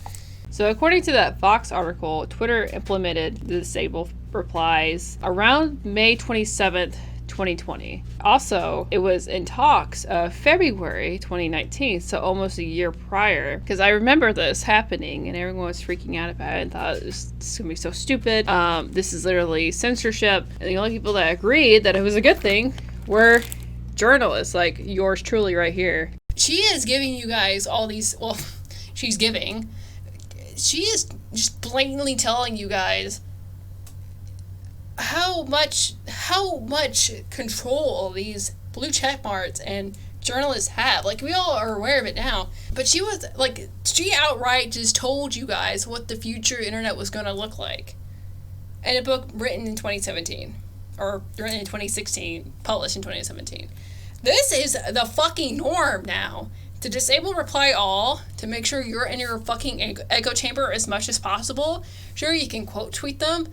So according to that Fox article, Twitter implemented the disable replies around May 27th, 2020. Also, it was in talks of February 2019, so almost a year prior. Because I remember this happening and everyone was freaking out about it and thought this is going to be so stupid. This is literally censorship. And the only people that agreed that it was a good thing were journalists like yours truly right here. She is giving you guys all these, well, she is just blatantly telling you guys how much control these blue check marks and journalists have. Like, we all are aware of it now. But she outright just told you guys what the future internet was going to look like. In a book written in 2017. Or written in 2016, published in 2017. This is the fucking norm now. To disable reply all, to make sure you're in your fucking echo chamber as much as possible. Sure, you can quote tweet them,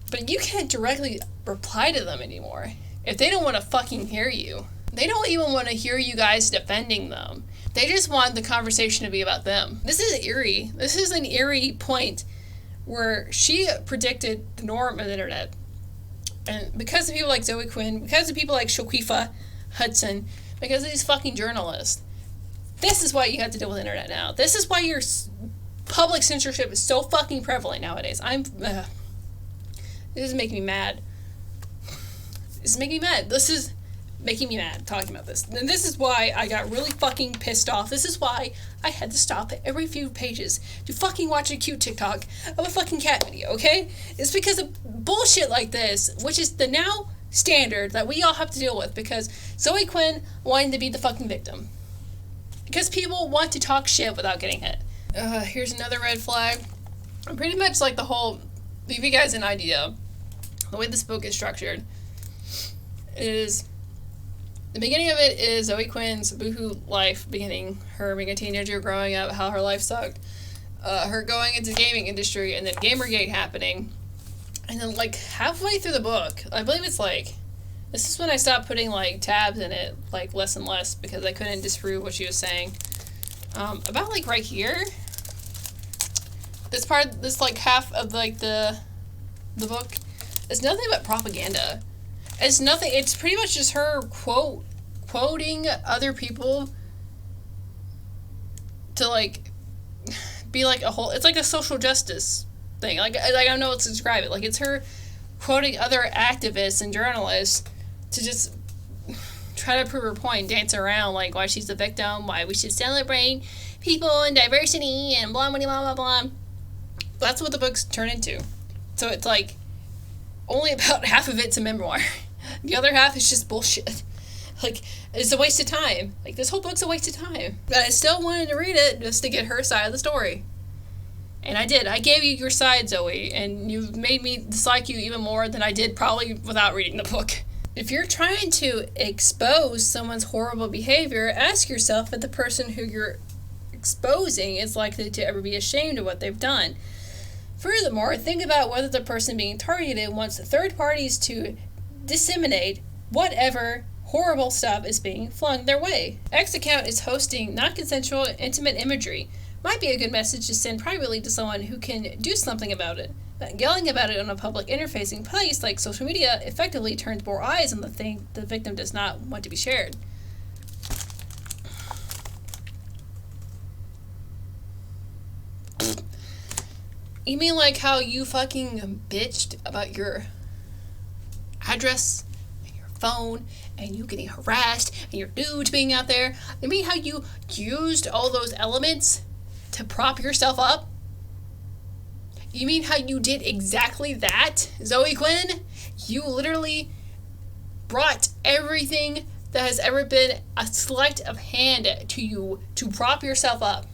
but you can't directly reply to them anymore. If they don't want to fucking hear you. They don't even want to hear you guys defending them. They just want the conversation to be about them. This is eerie. This is an eerie point where she predicted the norm of the internet. And because of people like Zoe Quinn, because of people like Shafiqua Hudson, because of these fucking journalists, this is why you have to deal with the internet now. This is why your public censorship is so fucking prevalent nowadays. This is making me mad. This is making me mad. This is making me mad talking about this. And this is why I got really fucking pissed off. This is why I had to stop at every few pages to fucking watch a cute TikTok of a fucking cat video, okay? It's because of bullshit like this, which is the now standard that we all have to deal with, because Zoe Quinn wanted to be the fucking victim. Because people want to talk shit without getting hit. Here's another red flag. Pretty much like the whole, to give you guys an idea, the way this book is structured is, the beginning of it is Zoe Quinn's boohoo life beginning, her being a teenager, growing up, how her life sucked, her going into the gaming industry, and then Gamergate happening. And then, like, halfway through the book, I believe it's like, this is when I stopped putting, like, tabs in it, like, less and less, because I couldn't disprove what she was saying. About, like, right here, this, like, half of, like, the book is nothing but propaganda. It's nothing, it's pretty much just her quoting other people to, like, be, like, a whole, it's like a social justice thing. Like, I don't know what to describe it. Like, it's her quoting other activists and journalists to just try to prove her point, dance around, like, why she's the victim, why we should celebrate people and diversity and blah, blah, blah, blah, blah. That's what the book's turned into. So it's, like, only about half of it's a memoir. The other half is just bullshit. Like, it's a waste of time. Like, this whole book's a waste of time. But I still wanted to read it just to get her side of the story. And I did. I gave you your side, Zoe, and you've made me dislike you even more than I did probably without reading the book. If you're trying to expose someone's horrible behavior, ask yourself if the person who you're exposing is likely to ever be ashamed of what they've done. Furthermore, think about whether the person being targeted wants third parties to disseminate whatever horrible stuff is being flung their way. X account is hosting non-consensual intimate imagery, might be a good message to send privately to someone who can do something about it. But yelling about it on a public interfacing place like social media effectively turns more eyes on the thing the victim does not want to be shared. You mean like how you fucking bitched about your address and your phone and you getting harassed and your dudes being out there? You mean how you used all those elements to prop yourself up? You mean how you did exactly that, Zoe Quinn? You literally brought everything that has ever been a sleight of hand to you to prop yourself up.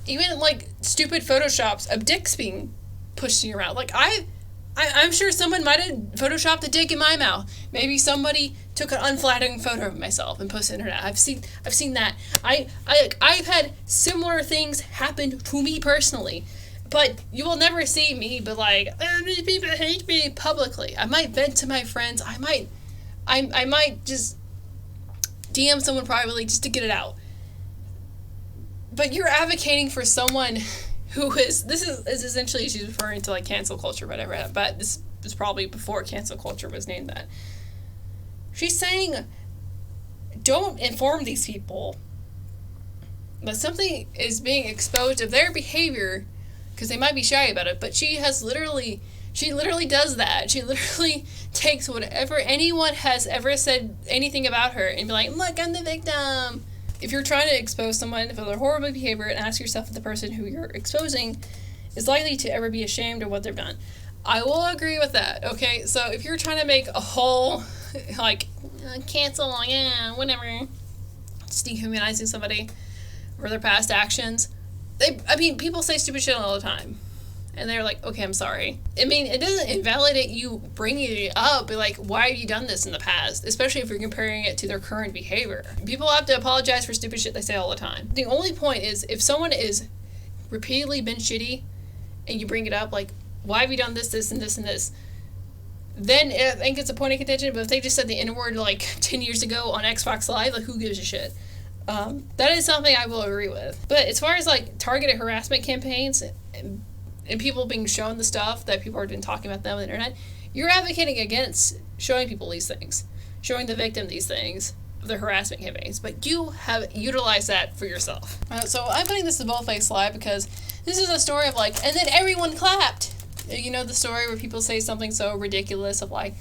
Even like stupid photoshops of dicks being pushed in your mouth. Like I'm sure someone might have photoshopped a dick in my mouth. Maybe somebody took an unflattering photo of myself and posted it on the internet. I've seen that. I've had similar things happen to me personally. But you will never see me be like, these people hate me publicly. I might vent to my friends. I might just DM someone privately just to get it out. But you're advocating for someone who is essentially, she's referring to like cancel culture, whatever, but this was probably before cancel culture was named that. She's saying, don't inform these people that something is being exposed of their behavior because they might be shy about it, but she literally does that. She literally takes whatever anyone has ever said anything about her and be like, look, I'm the victim. If you're trying to expose someone for their horrible behavior, and ask yourself if the person who you're exposing is likely to ever be ashamed of what they've done. I will agree with that, okay? So if you're trying to make a whole, like, cancel, yeah, whatever, just dehumanizing somebody for their past actions, people say stupid shit all the time. And they're like, okay, I'm sorry. I mean, it doesn't invalidate you bringing it up, but like, why have you done this in the past? Especially if you're comparing it to their current behavior. People have to apologize for stupid shit they say all the time. The only point is, if someone is repeatedly been shitty, and you bring it up, like, why have you done this, this, and this, and this? Then I think it's a point of contention, but if they just said the N-word like 10 years ago on Xbox Live, like, who gives a shit? That is something I will agree with. But as far as like targeted harassment campaigns, and people being shown the stuff that people have been talking about them on the internet, you're advocating against showing people these things, showing the victim these things, the harassment campaigns, but you have utilized that for yourself. So I'm putting this as a bold-faced slide because this is a story of like, and then everyone clapped. You know the story where people say something so ridiculous of like,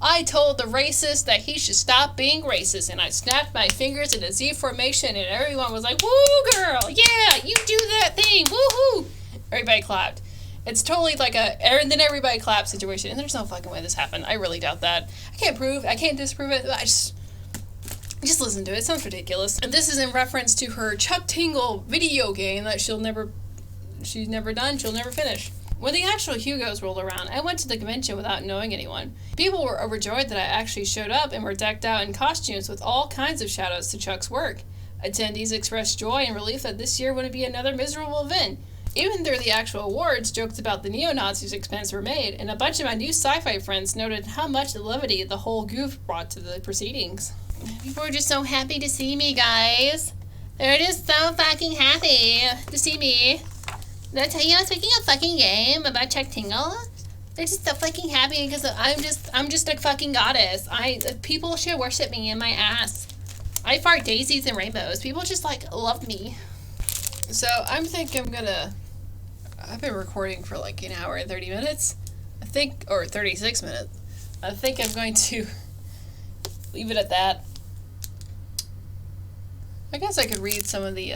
I told the racist that he should stop being racist, and I snapped my fingers in a Z formation, and everyone was like, woo, girl, yeah, you do that thing, woohoo. Everybody clapped. It's totally like and then everybody clap situation, and there's no fucking way this happened. I really doubt that. I can't disprove it. I just listen to it. It sounds ridiculous. And this is in reference to her Chuck Tingle video game that she's never done, she'll never finish. When the actual Hugos rolled around, I went to the convention without knowing anyone. People were overjoyed that I actually showed up and were decked out in costumes with all kinds of shout-outs to Chuck's work. Attendees expressed joy and relief that this year wouldn't be another miserable event. Even through the actual awards, jokes about the neo-Nazis' expense were made, and a bunch of my new sci-fi friends noted how much levity the whole goof brought to the proceedings. People were just so happy to see me, guys. They're just so fucking happy to see me. Did I tell you I was making a fucking game about Chuck Tingle? They're just so fucking happy because I'm just a fucking goddess. People should worship me in my ass. I fart daisies and rainbows. People just like love me. So I'm thinking I've been recording for like an hour and 30 minutes, I think, or 36 minutes. I think I'm going to leave it at that. I guess I could read some of the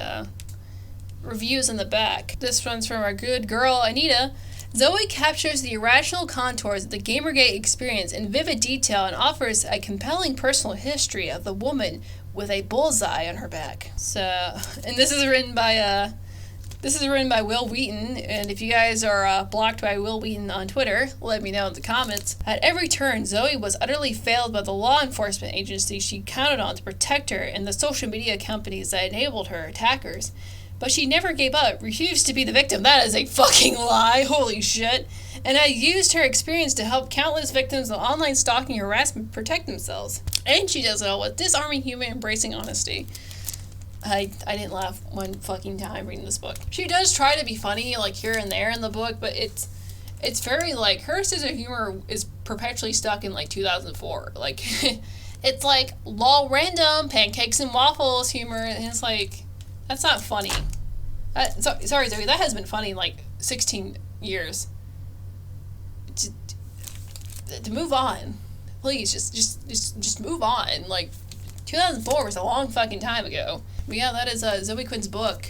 reviews in the back. This one's from our good girl, Anita. Zoe captures the irrational contours of the Gamergate experience in vivid detail and offers a compelling personal history of the woman with a bullseye on her back. So, and this is written by Will Wheaton, and if you guys are blocked by Will Wheaton on Twitter, let me know in the comments. At every turn, Zoe was utterly failed by the law enforcement agency she counted on to protect her and the social media companies that enabled her attackers. But she never gave up, refused to be the victim. That is a fucking lie, holy shit. And had used her experience to help countless victims of online stalking and harassment protect themselves. And she does it all with disarming humor, embracing honesty. I didn't laugh one fucking time reading this book. She does try to be funny, like, here and there in the book, but it's very, like, her sense of humor is perpetually stuck in, like, 2004. Like, it's, like, lol random pancakes and waffles humor, and it's, like, that's not funny. Sorry, Zoe, that has been funny in, like, 16 years. To move on. Please, just move on. Like, 2004 was a long fucking time ago. But yeah, that is Zoe Quinn's book.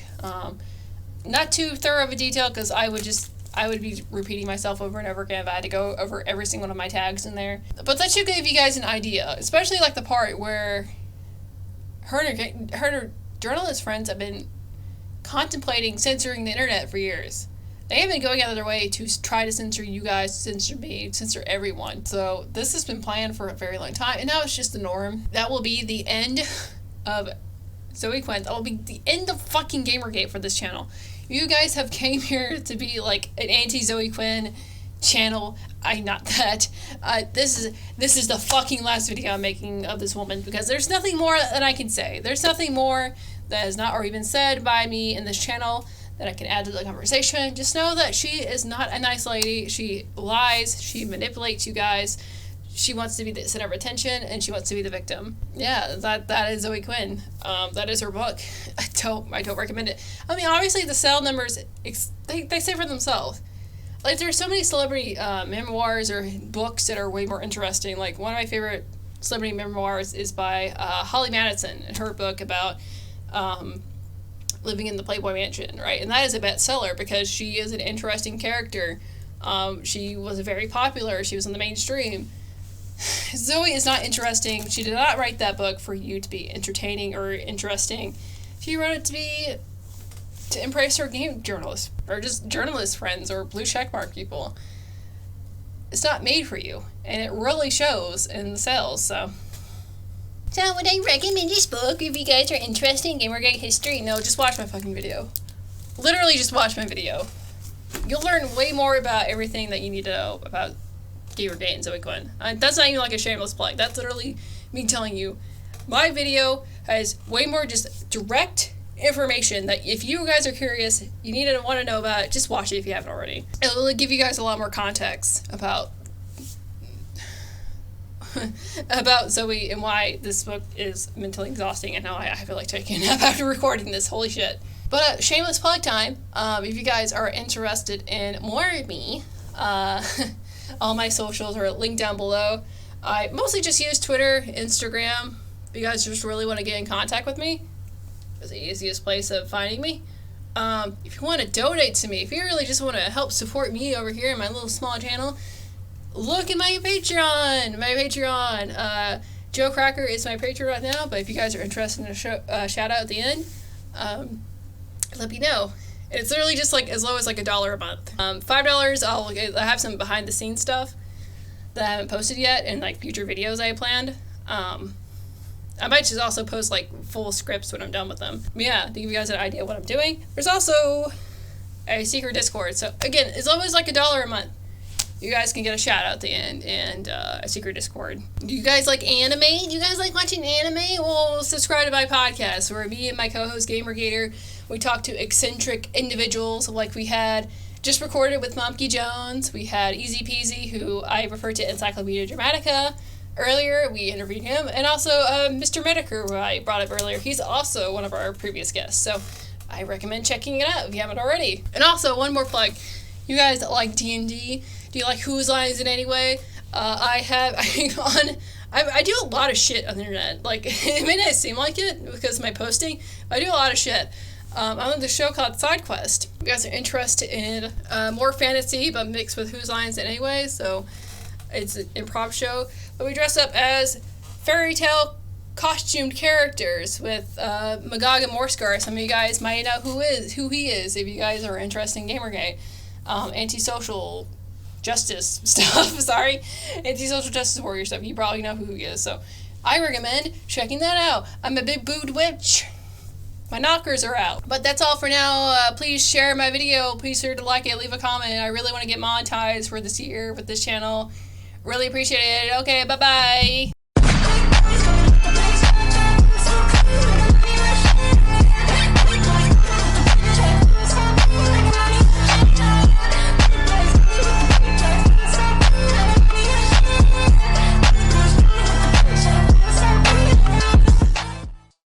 Not too thorough of a detail, because I would be repeating myself over and over again if I had to go over every single one of my tags in there. But that should give you guys an idea, especially like the part where her and her journalist friends have been contemplating censoring the internet for years. They have been going out of their way to try to censor you guys, censor me, censor everyone. So this has been planned for a very long time, and now it's just the norm. That will be the end of Zoe Quinn. That will be the end of fucking Gamergate for this channel. You guys have came here to be like an anti-Zoe Quinn channel. I'm not that. This is the fucking last video I'm making of this woman, because there's nothing more that I can say. There's nothing more that has not already been said by me in this channel that I can add to the conversation. Just know that she is not a nice lady. She lies. She manipulates you guys. She wants to be the center of attention, and she wants to be the victim. Yeah, that is Zoe Quinn. That is her book. I don't recommend it. I mean, obviously the sale numbers, they say for themselves. Like, there's so many celebrity memoirs or books that are way more interesting. Like, one of my favorite celebrity memoirs is by Holly Madison, and her book about living in the Playboy Mansion, right? And that is a bestseller because she is an interesting character. She was very popular. She was in the mainstream. Zoe is not interesting. She did not write that book for you to be entertaining or interesting. She wrote it to impress her game journalists, or just journalist friends, or blue checkmark people. It's not made for you, and it really shows in the sales, so would I recommend this book if you guys are interested in Gamergate history? No, just watch my fucking video. Literally just watch my video. You'll learn way more about everything that you need to know about Gamergate and Zoe Quinn. That's not even like a shameless plug. That's literally me telling you. My video has way more just direct information that if you guys are curious, you need to want to know about it, just watch it if you haven't already. It will give you guys a lot more context about Zoe and why this book is mentally exhausting, and how I feel like taking a nap after recording this. Holy shit. But shameless plug time. If you guys are interested in more of me, all my socials are linked down below. I mostly just use Twitter, Instagram. If you guys just really want to get in contact with me, it's the easiest place of finding me. If you want to donate to me, if you really just want to help support me over here in my little small channel, look at my Patreon. Joe Cracker is my Patreon right now, but if you guys are interested in a shout out at the end, let me know. It's literally just like as low as like $1 a month. $5, I have some behind the scenes stuff that I haven't posted yet, and like future videos I planned. I might just also post like full scripts when I'm done with them. But yeah, to give you guys an idea of what I'm doing. There's also a secret Discord. So again, as low as like $1 a month, you guys can get a shout out at the end, and a secret Discord. Do you guys like anime? Do you guys like watching anime? Well, subscribe to my podcast, where me and my co-host Gamergator, we talk to eccentric individuals like we had just recorded with Momky Jones. We had Easy Peasy, who I referred to Encyclopedia Dramatica earlier. We interviewed him. And also Mr. Medicare, who I brought up earlier. He's also one of our previous guests. So I recommend checking it out if you haven't already. And also, one more plug. You guys like D&D? Do you like Whose Lines in any way? I do a lot of shit on the internet. Like, it may not seem like it because of my posting, but I do a lot of shit. I'm on the show called Side Quest. If you guys are interested in more fantasy, but mixed with Whose Lines in any way, so it's an improv show. But we dress up as fairy tale costumed characters with Magog and Morscar. Some of you guys might know who he is if you guys are interested in Gamergate. Antisocial justice stuff, antisocial justice warrior stuff. You probably know who he is, so I recommend checking that out. I'm a big booed witch. My knockers are out. But that's all for now. Please share my video. Please sure to like it, leave a comment. I really want to get monetized for this year with this channel. Really appreciate it. Okay, bye-bye.